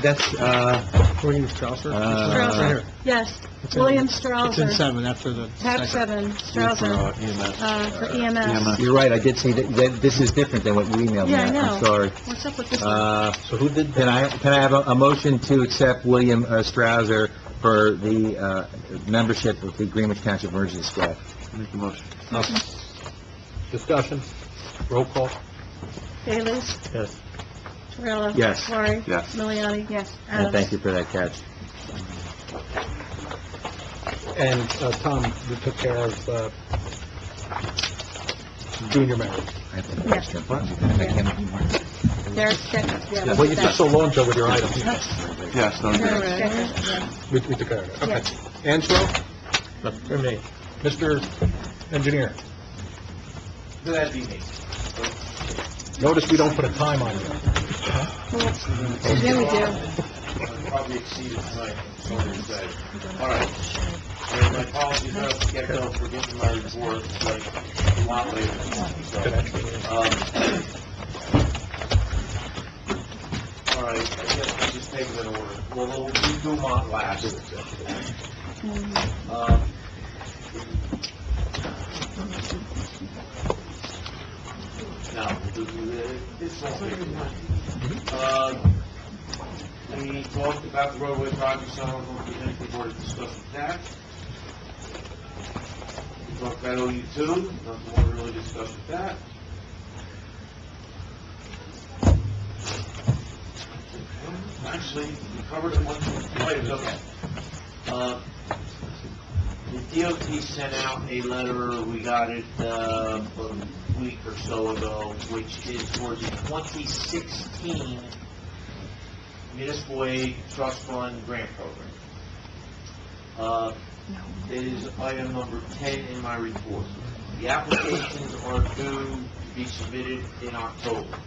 William Strausser? Strauser, yes. William It's in Strauser, 7 after the tab second. 7, Strauser, EMS. for EMS. You're right, I did see that this is different than what you emailed me. Yeah, I know. I'm sorry. What's up with this one? So who did Can that? I have a motion to accept William Strouser for the membership of the Greenwich Township Emergency Squad? Make the motion. Discussion? Roll call? Bailey? Yes. Torella? Yes. Laurie? Yes. Miliani? Yes. And Adams? thank you for that catch. And, Tom, you took care of, junior members. I have a Yes. question. I can't- Derek Stecker, yeah. Well, you took so long, Joe, with your items. Yes, no, Derek yes. Stecker, yeah. We took care of it. Okay. Yes. Ansel? For me. Mr. Engineer? That'd be me. Notice we don't put a time on you. Yeah, we do. Probably exceeded tonight, I'm sorry to say. All right. And my apologies right off the get-go for getting my report like a lot later. So, all right, I guess we'll just take it in order. We'll do Dumont last. Now, this won't take too long. We talked about the roadway project, so I'm going to present the board to discuss with that. talked about OU2, nothing more to really discuss with that. Actually, we covered a bunch of items, okay. The DOT sent out a letter, we got it, a week or so ago, which is for the 2016 Municipal Aid Trust Fund Grant Program. It is item number 10 in my report. The applications are due to be submitted in October.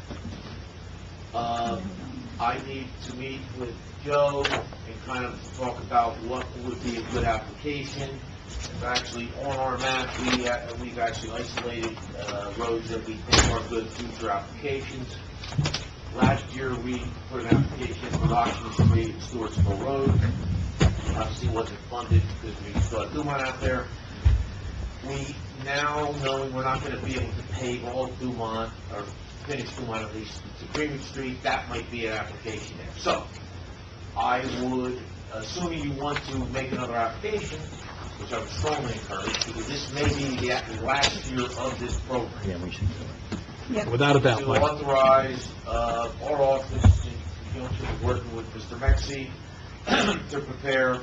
I need to meet with Joe and kind of talk about what would be a good application. Actually, on our map, we've actually isolated roads that we think are good future applications. Last year, we put an application for Washington Street and Stewartsville Road. Obviously, it wasn't funded because we still had Dumont out there. We now, knowing we're not going to be able to pave all of Dumont, or finish Dumont at least, to Greenwich Street, that might be an application there. So, I would, assuming you want to make another application, which I would strongly encourage, because this may be the last year of this program. Yeah, we should do it. Without a doubt, To Mike. authorize our office, in conjunction with working with Mr. Mexi, to prepare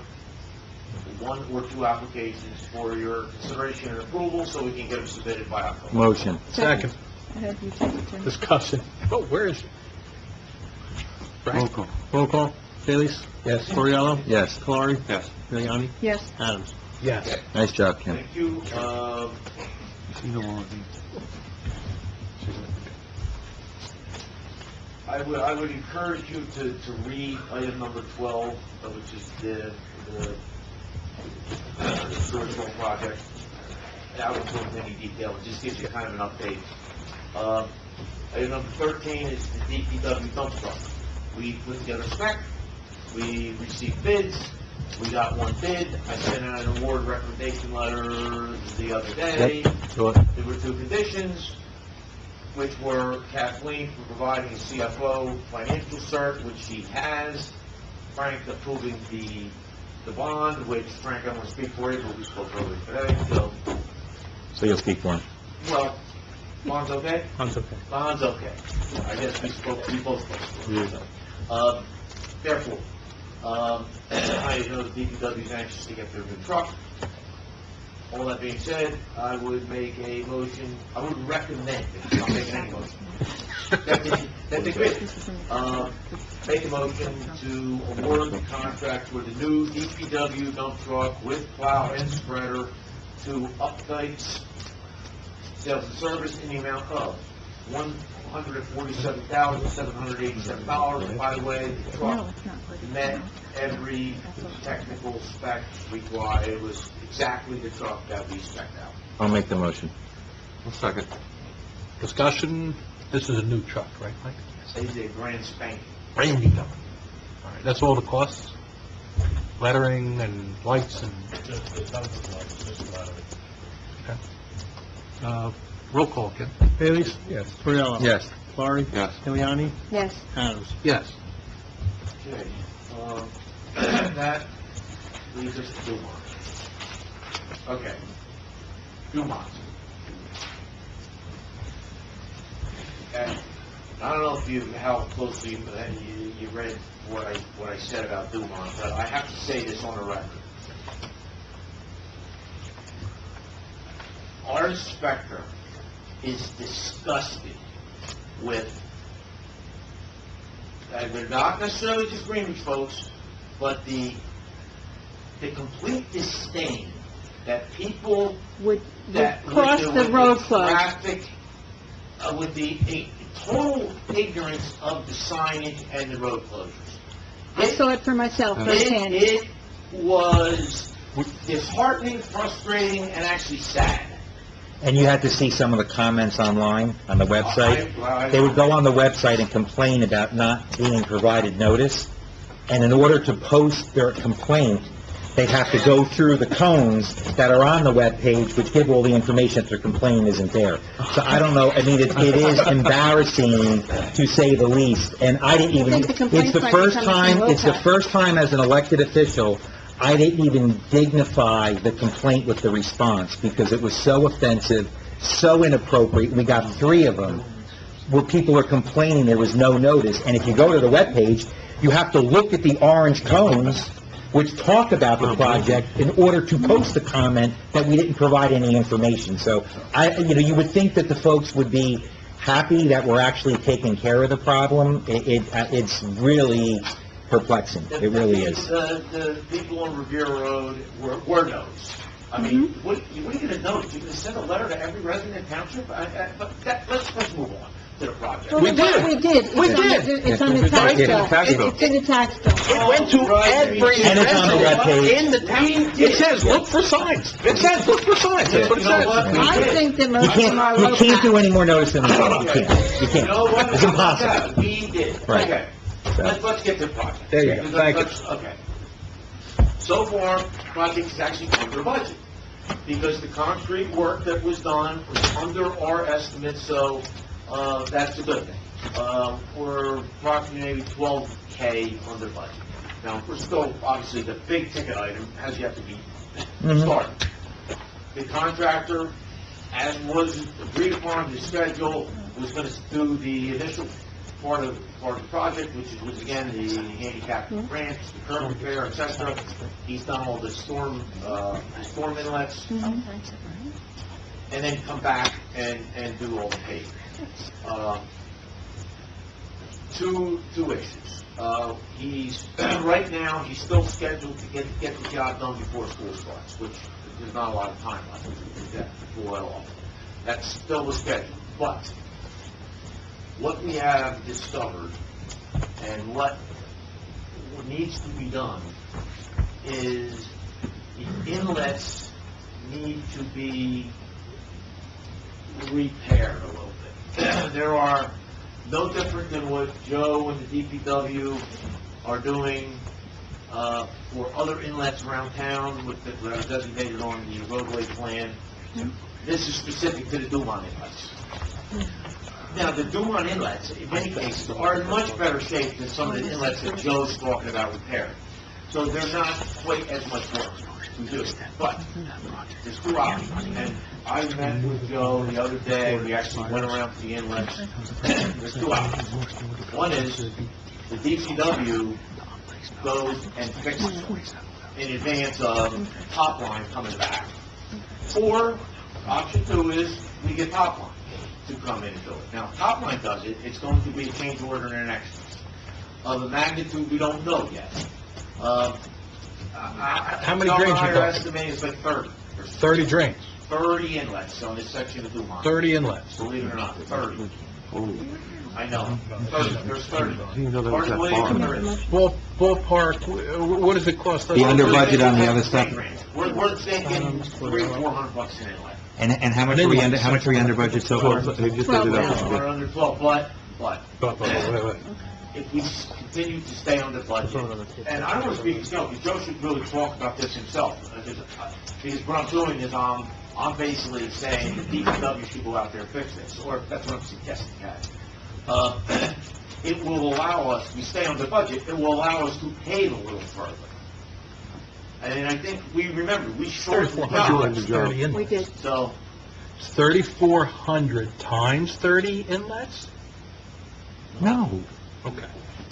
one or two applications for your consideration and approval, so we can get them submitted by October. Motion. Second. I have you take it, Tim. Discussion. Oh, where is it? Roll Frank? call. Roll call. Bailey's? Yes. Floriano? Yes. Clark? Yes. Miliani? Yes. Adams? Yes. Nice job, Kim. Thank you. You know all of these. I would encourage you to read item number 12, which is the Stewartsville project. And I won't go into any detail, it just gives you kind of an update. Item number 13 is the DPW dump truck. We put together a spec, we received bids, we got one bid, I sent out an award recommendation letter the other day. Sure. There were two conditions, which were Kathleen for providing a CFO financial cert, which she has, Frank approving the bond, which Frank, I'm going to speak for you, but we spoke earlier today, So you'll speak for him. well, bond's okay? That's okay. Bond's okay. I guess we both spoke for it. Therefore, I know the DPW is anxious to get their new truck. All that being said, I would make a motion, I would recommend, I'm not making any motion. That's a great. Make a motion to award the contract for the new DPW dump truck with plow and spreader to Updike's Sales and Service in the amount of $147,787. By the way, the No, truck it's not. met every technical spec required. It was exactly the truck that we spec'd out. I'll make the motion. Second. Discussion. This is a new truck, right, Mike? It's a brand spanking. Brand new truck. All right, that's all the costs? Lettering and lights and, Just the tons of lights, just about it. roll call, Ken. Bailey's? Yes. Floriano? Yes. Clark? Yes. Miliani? Yes. Adams? Yes. Okay, that leads us to Dumont. Okay, Dumont. And I don't know if how closely you read what I said about Dumont, but I have to say this on the record. Our inspector is disgusted with, and they're not necessarily just Greenwich folks, but the complete disdain that people Would that cross with the road closed. traffic, with the total ignorance of the signage and the road closures. I saw it for myself firsthand. It was disheartening, frustrating, and actually sad. And you had to see some of the comments online, on the website. I- They would go on the website and complain about not being provided notice, and in order to post their complaint, they'd have to go through the cones that are on the webpage, which give all the information that their complaint isn't there. So I don't know, I mean, it is embarrassing, to say the least, and I didn't even, I think the complaints it's the might be first coming from time, it's the OPEC. first time as an elected official I didn't even dignify the complaint with the response because it was so offensive, so inappropriate. We got 3 of them where people are complaining there was no notice. And if you go to the webpage, you have to look at the orange cones which talk about the project in order to post a comment that we didn't provide any information. So you would think that the folks would be happy that we're actually taking care of the problem. It's really perplexing. It really is. The people on Revere Road were noticed. I mean, what are you going to notice? You're going to send a letter to every resident in township? Let's move on to the project. We did. It's on the tax bill. It's in the tax bill. It went to every And it's on the webpage. in the town. It says, look for signs. It says, look for signs. That's what it says. I think that You most of our can't, you local... can't do any more notice than that. You can't. You You know can't. what? It's impossible. We did. Right. Okay. Let's get to the project. There you go. Thank you. Okay. So far, project is actually under budget, because the concrete work that was done was under our estimate, so, that's a good thing. We're approximately maybe $12K under budget. Now, we're still, obviously, the big ticket item has yet to be started. The contractor, as was agreed upon, the schedule, was gonna do the initial part of the project, which was again, the handicap ramps, the curb repair, et cetera. He's done all the storm inlets, and then come back and do all the paving. Two issues. Right now, he's still scheduled to get the job done before school starts, which there's not a lot of time left to pull that off. That's still the schedule, but what we have discovered and what needs to be done is the inlets need to be repaired a little bit. There are no different than what Joe and the DPW are doing for other inlets around town that are designated on the roadway plan. This is specific to the Dumont inlets. Now, the Dumont inlets, in many cases, are in much better shape than some of the inlets that Joe's talking about repairing. So they're not quite as much work to do. But there's 2 options. And I met with Joe the other day. We actually went around to the inlets. There's 2 options. One is the DPW goes and fixes them in advance of Top Line coming back. Or option 2 is we get Top Line to come in and do it. Now, Top Line does it, it's going to be a change order and an extra. Of the magnitude, we don't know yet. How many drains you Our talking? estimate is like 30. 30 drains, 30 inlets on this section of Dumont. 30 inlets. Believe it or not, 30. Oh, I know. 30. There's 30. I didn't know that was that Hardly far. believe there is. Ballpark, what does it cost us? The under budget on the other stuff? We're thinking $300-400 an inlet. And how much are we under budget so far? They just did it up. We're under 12, but Wait. if we continue to stay under budget, and I don't want to speak for Joe, because Joe should really talk about this himself, because what I'm doing is I'm basically saying the DPW should go out there and fix this, or that's what I'm suggesting, guys. It will allow us, we stay under budget, it will allow us to pave a little further. And I think we shortened the 3,400 job, 30 inlets. We did. so 3,400 times 30 inlets? No. Okay.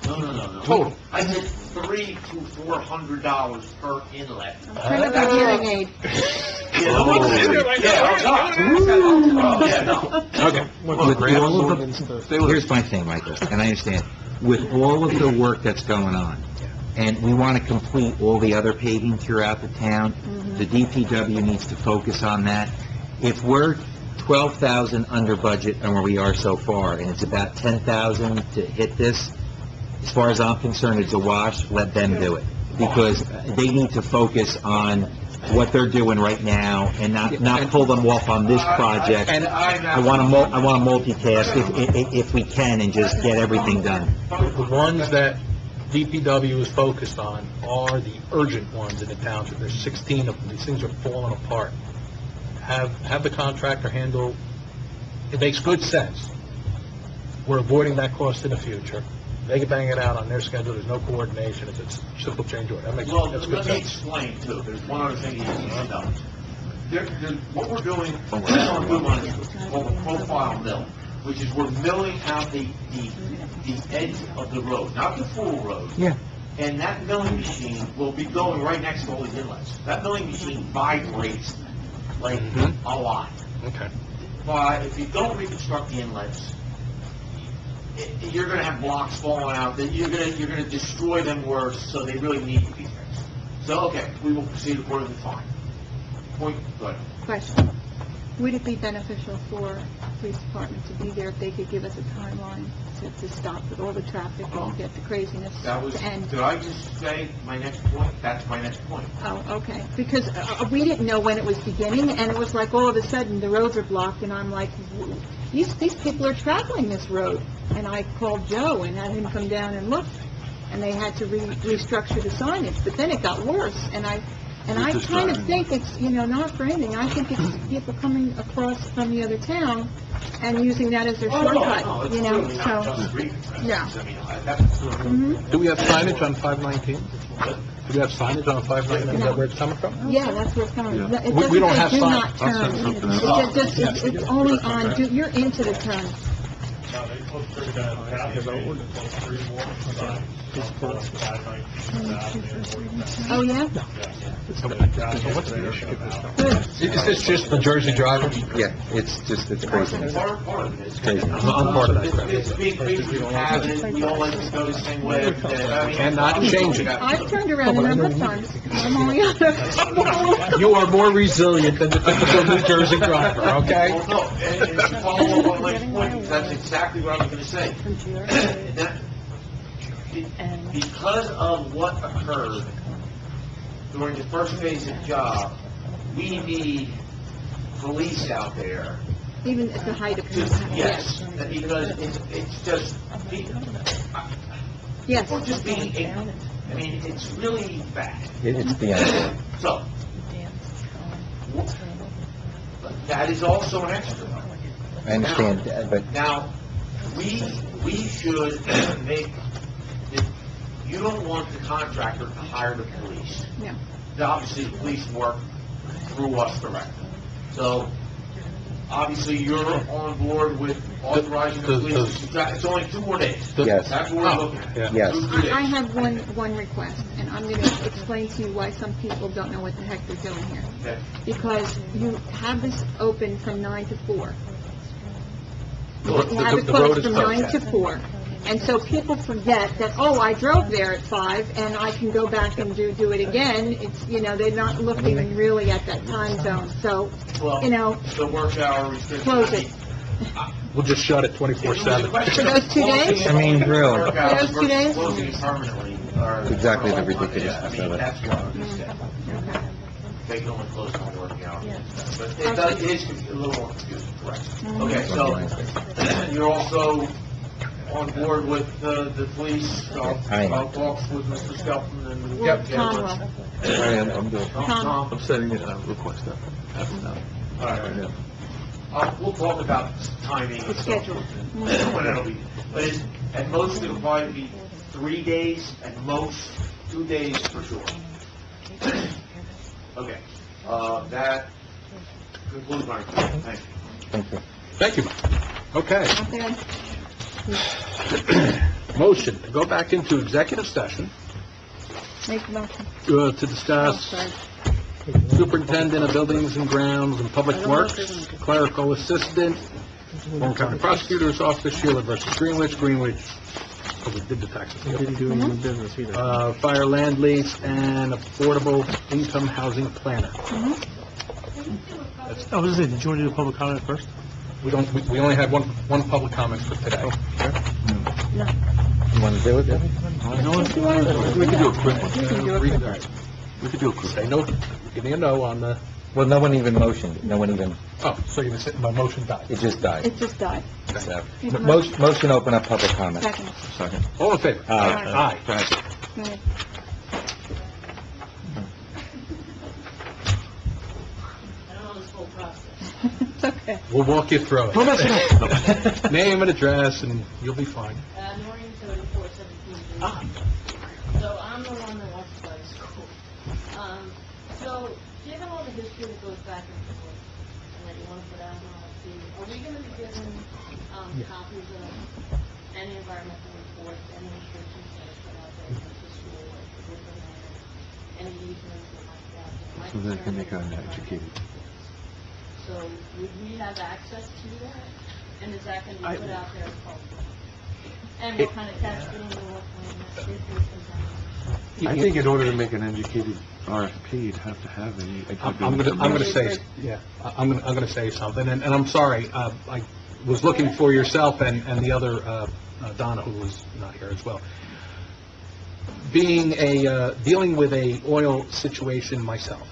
No. Total. I said $300 to $400 per inlet. Turn up the hearing aid. Okay. Here's my thing, Michael, and I understand. With all of the work that's going on, and we want to complete all the other paving throughout the town, the DPW needs to focus on that. If we're 12,000 under budget and where we are so far, and it's about 10,000 to hit this, as far as I'm concerned, it's a wash, let them do it. Because they need to focus on what they're doing right now and not pull them off on this project. I want to multitask if we can and just get everything done. The ones that DPW is focused on are the urgent ones in the township. There's 16 of them. These things are falling apart. Have the contractor handle, it makes good sense. We're avoiding that cost in the future. They can bang it out on their schedule, there's no coordination, it's a simple change order. Well, That's good let me sense. explain too, there's one other thing you need to know. What we're doing, we're on a good one, is called a profile mill, which is we're milling out the edge of the road, not the full road. Yeah. And that milling machine will be going right next to all these inlets. That milling machine vibrates like a lot. Okay. But if you don't reconstruct the inlets, you're gonna have blocks falling out, that you're gonna destroy them worse, so they really need to be fixed. So, okay, we will proceed according to fine. Point, go ahead. Question. Would it be beneficial for the police department to be there if they could give us a timeline to stop with all the traffic and get the craziness That was, to end? did I just say my next point? That's my next point. Oh, okay. Because we didn't know when it was beginning, and it was like all of a sudden the roads are blocked, and I'm like, these people are traveling this road. And I called Joe and had him come down and look, and they had to restructure the signage. But then it got worse, and I kind of think it's, not for anything. I think it's people coming across from the other town and using that as their shortcut, It's really not so, just reconstruction. yeah. I mean, that's... Do we have signage on 519? Do we have signage on 519? Is that where it's coming from? Yeah, that's where it's coming. Yeah. It We don't doesn't say have do sign- not I'll turn. send something out. It's only on, you're into the turn. They put three down, put three more signs. Oh, yeah? What's the issue? Is this just the Jersey driver? Yeah, it's craziness. Part of it is. Crazy. I'm part of that crowd. It's being crazy, we have it, we all like to go the same way every day. I mean, Cannot change it. I've turned around a number of times. I'm only on You are more resilient than the typical New Jersey driver, okay? Well, no, and to follow up on Mike's point, that's exactly what I was gonna say. That- Because of what occurred during the first phase of the job, we need police out there. Even at the height of Yes, because it's just, Yes. people just being ignorant. I mean, it's really bad. It's beyond. So, that is also an extra. I understand, but Now, we should make, you don't want the contractor to hire the police. No. Obviously, the police work through us directly. So, obviously, you're on board with authorizing the police to subtract, it's only 2 more days. Yes. That's what we're looking at. Yes. 2 3 days. I have one request, and I'm going to explain to you why some people don't know what the heck they're doing here. Okay. Because you have this open from 9 to 4. The You have it the road closed is from closed. 9 to 4. And so people forget that, oh, I drove there at 5, and I can go back and do it again. It's, they're not looking really at that time zone. So, Well, the work hour restriction. close it. We'll just shut it 24/7. For those 2 days? I mean, really. Work hours For those 2 days? versus Closing it permanently. are- Exactly the I ridiculousness mean, of it. that's what I'm saying. They can only close on working hours. But it is a little more confusing, correct? Okay, so you're also on board with the police, I am. I'll talk with Mr. Skelton and... Well, Tom will. I am good. Tom. I'm sending it, request that. All right. We'll talk about timing. The schedule. When it'll be, but at most, it'll probably be 3 days, at most 2 days for sure. Okay, that concludes my report. Thank you. Thank you. Thank you, Mike. Okay. Not bad. Motion to go back into executive session Make the motion. to discuss superintendent of buildings and grounds and public works, clerical assistant, Warren County Prosecutor's Office, Sheila versus Greenwich, oh, we did the taxes. Didn't do any business either. Fire land lease and affordable income housing planner. I was saying, did you want to do the public comment first? We only had one public comment for today. You want to do it, Debbie? We could do a quick one. We could do a quick Say no, give me a no on the, Well, no one even motioned, no one even, oh, so you said my motion died. it just died. It just died. So, Make a motion open up public comment. Second. second. All in favor? Aye. Aye. Right. It's okay. We'll walk you through it. Name and address, and you'll be fine. Noreen 34, So I'm the one that wants to go to school. So, given all the history that goes back and forth, and that you want to put out an RFP, are we going to be given copies of any environmental reports, any restrictions that are put out there from the school, like the different any easements that might be out there? So they can make an educated. So would we have access to that? And is that going to be put out there as public? And what kind of testing and what kind of contamination? I think in order to make an educated RFP, you'd have to have any. I'm gonna say, yeah, I'm gonna say something, and I'm sorry, I was looking for yourself and the other, Donna, who was not here as well. Dealing with a oil situation myself,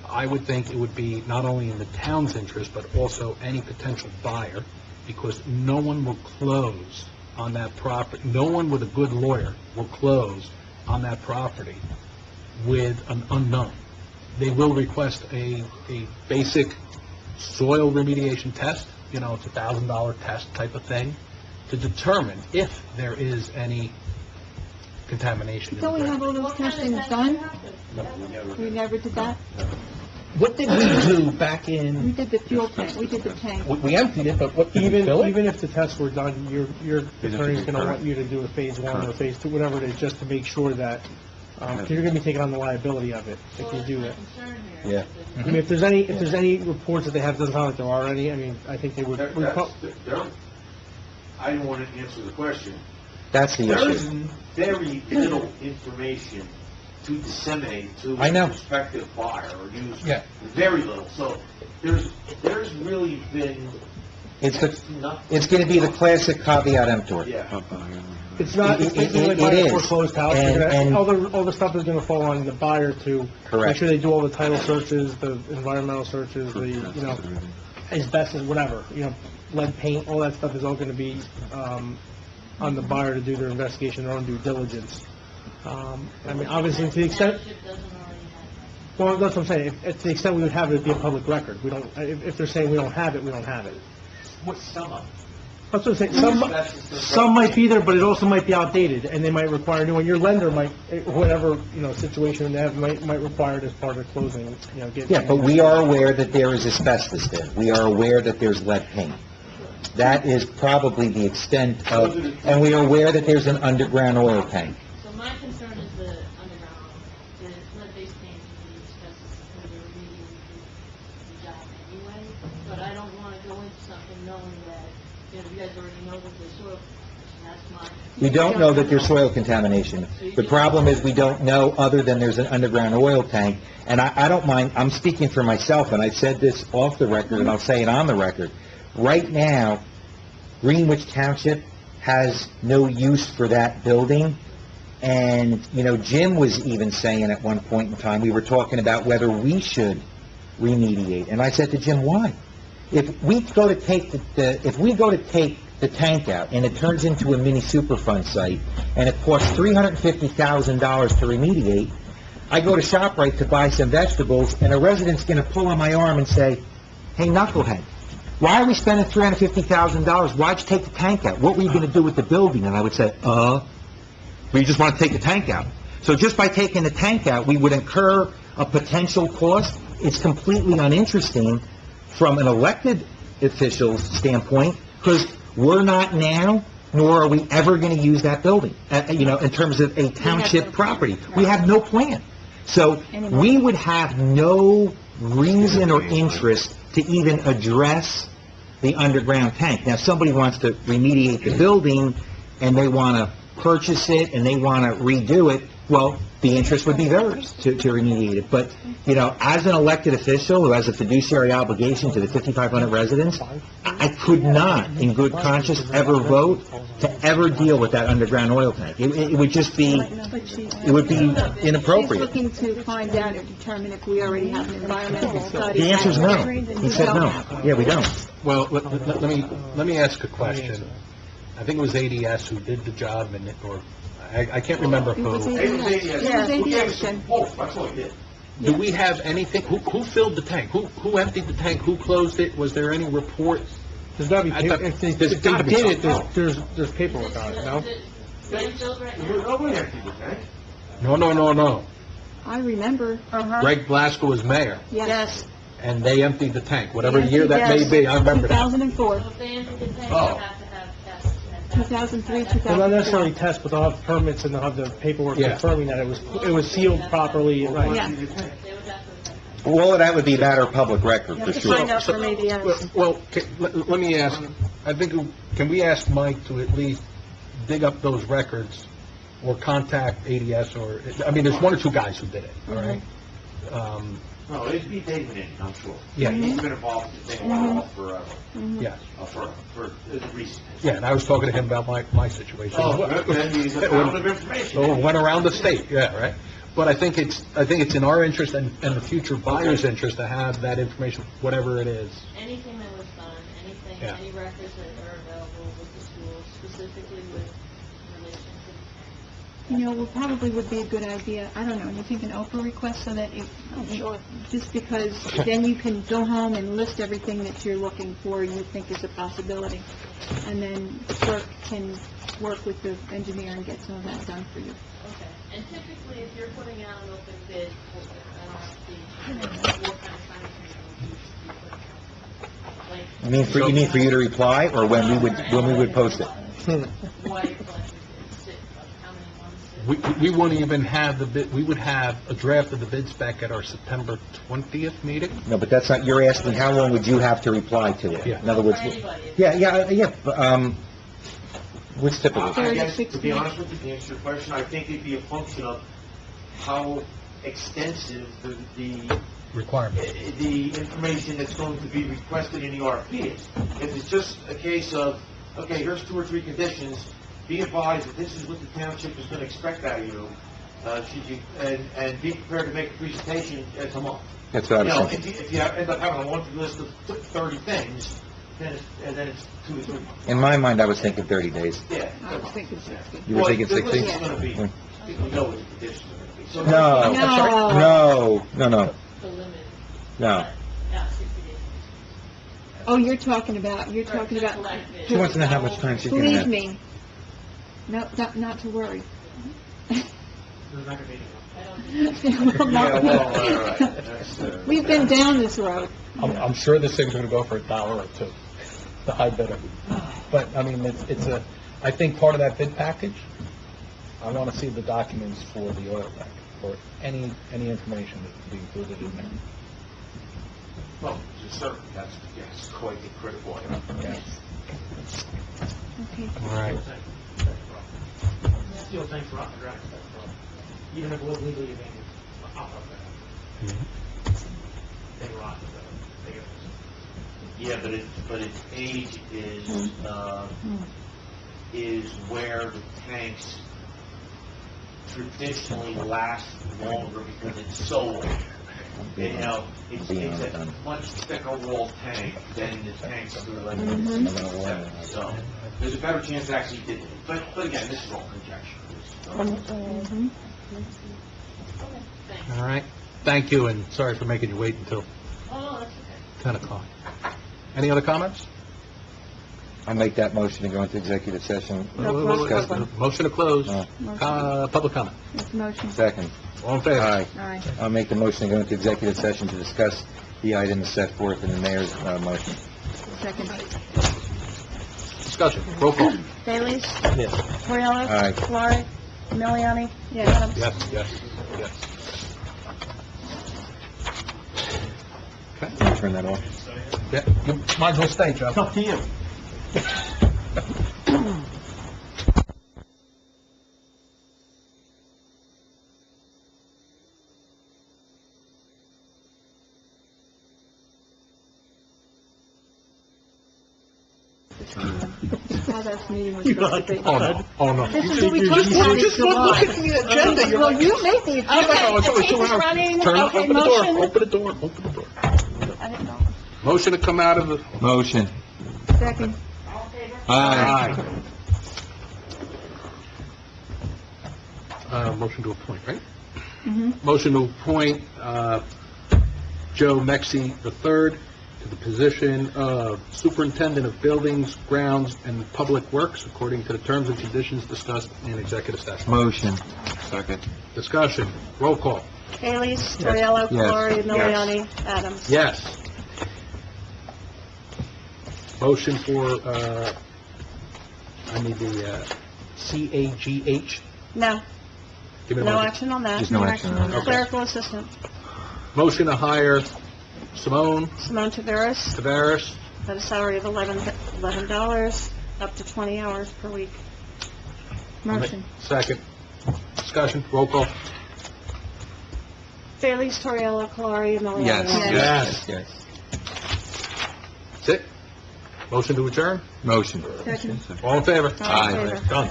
I would think it would be not only in the town's interest, but also any potential buyer, because no one will close on that property, no one with a good lawyer will close on that property with an unknown. They will request a basic soil remediation test, it's a $1,000 test type of thing, to determine if there is any contamination. Don't we have all those testings done? We never did that? What did we do back We in, did the fuel tank, we did the tank. we emptied it, but what, did we fill it? Even if the tests were done, your attorney's gonna want you to do a phase 1 or phase 2, whatever it is, just to make sure that, 'cause you're gonna be taking on the liability of it if you do it. Yeah. I mean, if there's any reports that they have, doesn't sound like there are any, I mean, I think they would, I don't want to answer the question. That's the There is issue. very little information to disseminate to I know. a prospective buyer or use. Yeah. Very little. So there's really been It's nothing. it's gonna be the classic caveat emptor. Yeah. it's not, it's It like buying a is. foreclosed house, And- all the stuff is gonna fall on the buyer to make Correct. sure they do all the title searches, the environmental searches, asbestos, whatever, lead paint, all that stuff is all gonna be, on the buyer to do their investigation, their own due diligence. I mean, obviously, to the extent, Township doesn't already have well, that's what I'm saying, if, to the extent we would have it, it'd be a public record. We don't, if they're saying we don't have it, we don't have it. What's some of it? That's what I'm saying, some might be there, but it also might be outdated, and they might require a new one. Your lender might, whatever, situation they have, might require it as part of closing, get... Yeah, but we are aware that there is asbestos there. We are aware that there's lead paint. That is probably the extent of, and we are aware that there's an underground oil tank. So my concern is the underground, the lead-based paint and the asbestos, because they're really the job anyway. But I don't want to go into something knowing that, you guys already know that there's soil, that's my... We don't know that there's soil contamination. The problem is we don't know other than there's an underground oil tank. And I don't mind, I'm speaking for myself, and I've said this off the record, and I'll say it on the record. Right now, Greenwich Township has no use for that building. And, Jim was even saying at one point in time, we were talking about whether we should remediate. And I said to Jim, why? If we go to take the tank out and it turns into a mini Superfund site and it costs $350,000 to remediate, I go to ShopRite to buy some vegetables and a resident's going to pull on my arm and say, hey, knucklehead, why are we spending $350,000? Why'd you take the tank out? What were you going to do with the building? And I would say, we just want to take the tank out. So just by taking the tank out, we would incur a potential cost. It's completely uninteresting from an elected official's standpoint, because we're not now, nor are we ever going to use that building, in terms of a township property. We have no plan. So we would have no reason or interest to even address the underground tank. Now, somebody wants to remediate the building, and they want to purchase it, and they want to redo it, well, the interest would be theirs to remediate it. But, as an elected official who has a fiduciary obligation to the 5,500 residents, I could not, in good conscience, ever vote to ever deal with that underground oil tank. It would just be, it would be inappropriate. He's looking to find out or determine if we already have an environmental study. The answer's no. He said no. Yeah, we don't. Well, let me ask a question. I think it was ADS who did the job, or I can't remember who. That's what it did. Do we have anything, who filled the tank? Who emptied the tank? Who closed it? Was there any report? There's gotta be, I thought- if they there's did gotta be it, something. there's paperwork on it, no? Being filled right now. Nobody emptied the tank. No. I remember. Greg Blasco was mayor, Yes. and they emptied the tank, whatever year that may be, I remember that. 2004, So if they enter the tank, Oh. they'll have to have tests. and that. 2003, They'll not 2004. necessarily test, but they'll have permits and they'll have the paperwork Yeah. confirming that it was sealed properly, right? Yeah. They would definitely have. All of that would be matter of public record, for sure. Find out from ADS. Well, let me ask, I think, can we ask Mike to at least dig up those records or contact ADS or, I mean, there's one or two guys who did it, all right? No, it'd be David in, I'm sure. Yeah. He's been involved in this thing a while forever, Yes. for recent. Yeah, and I was talking to him about my situation. Oh, then he's a fountain of information. Oh, went around the state, yeah, right? But I think it's in our interest and the future buyer's interest to have that information, whatever it is. Anything that was done, anything, Yeah. any records that are available with the schools, specifically with relation to You know, what probably would be a good idea, I don't know, you think an Oprah request so that it, just because then you can go home and list everything that you're looking for and you think is a possibility. And then the clerk can work with the engineer and get some of that done for you. Okay, and typically, if you're putting out an open bid for an RFP, what kind of time frame would you be putting out? Like, You mean for you to reply, or when we would post it? why, like, sit, like, how many months? We wouldn't even have the bid, we would have a draft of the bid spec at our September 20th meeting. No, but that's not, you're asking how long would you have to reply to it? Yeah. In other words, For anybody. what's typical? I guess, to be honest with you, to answer your question, I think it'd be a function of how extensive the Requirement. the information that's going to be requested in the RFP is. If it's just a case of, okay, here's 2 or 3 conditions, be advised that this is what the township is going to expect out of you, should you, and be prepared to make a presentation, it's a month. That's what I You was know, thinking. if you end up having a laundry list of 30 things, then it's 2 or 3 months. In my mind, I was thinking 30 days. Yeah. I was thinking 60. You were thinking Well, 60? the list is going to be, people know what the conditions are going to be. So No, no, The limit, no. yeah, 60 days. Oh, you're talking about, Collect bids. She wants to know how much time she's going to believe have. me, not to worry. There's not going to be any. Yeah, well, all right. That's, We've been down this road. I'm sure this thing's gonna go for $1 or $2, the high bidder. But, I mean, I think part of that bid package, I wanna see the documents for the oil tank, or any information that can be included in there. well, certainly, that's quite a critical item. Yes. Okay. All right. Steel tanks rot and dry, that's the problem. Even if it was legally abandoned, I'll talk about that. They rot, so they get Yeah, but its age is where the tanks traditionally last longer because it's so old. You know, it's a much thicker wall tank than the tanks that are like in the 60s. So there's a better chance it actually did. But again, this is all conjecture. All right. Thank you, and sorry for making you wait until Oh, no, that's okay. 10 o'clock. Any other comments? I make that motion to go into executive session. Discuss the motion to close. No. Public comment. That's a motion. Second. All in favor? Aye. All right. I'll make the motion to go into executive session to discuss the items set forth in the mayor's motion. Second. Discussion. Roll call. Bailey's? Yes. Corialis? Aye. Lorick? Miliani? Yes. Yes. Can you turn that off? Yeah. You might as well stay, Joe. Up to you. How that meeting was supposed to be. Oh, no. This is what we talked about in July. the agenda. You're Well, like, you made the agenda. it's only 2 hours. Running. Turn, Okay, open the door, motion. open the door, open the door. I didn't know. Motion to come out of the... Motion. Second. Aye. Motion to appoint, right? Mm-hmm. Motion to appoint Joe Mexi III to the position of Superintendent of Buildings, Grounds, and Public Works, according to the terms and conditions discussed in executive session. Motion. Second. Discussion, roll call. Haley, Storiello, Yes. Clark, Miliani, Adams. Yes. Motion for, I need the, CAGH. No, Give me a no motion. action on that. There's no action on that. Okay. Clerical assistant, Motion to hire Simone Simone Taveras, Tavares, at a salary of $11, up to 20 hours per week. Motion. second. Discussion, roll call. Haley, Storiello, Clark, Miliani. Yes. Yes. That's it. Motion to adjourn? Motion. Second. All in favor? All in favor. Done.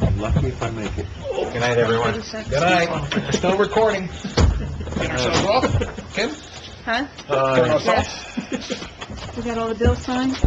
I'm lucky if I make it. Good night, everyone. Good night. We're still recording. Turn ourselves off, Kim? Huh? Turn us Yes. off. We got all the bills signed?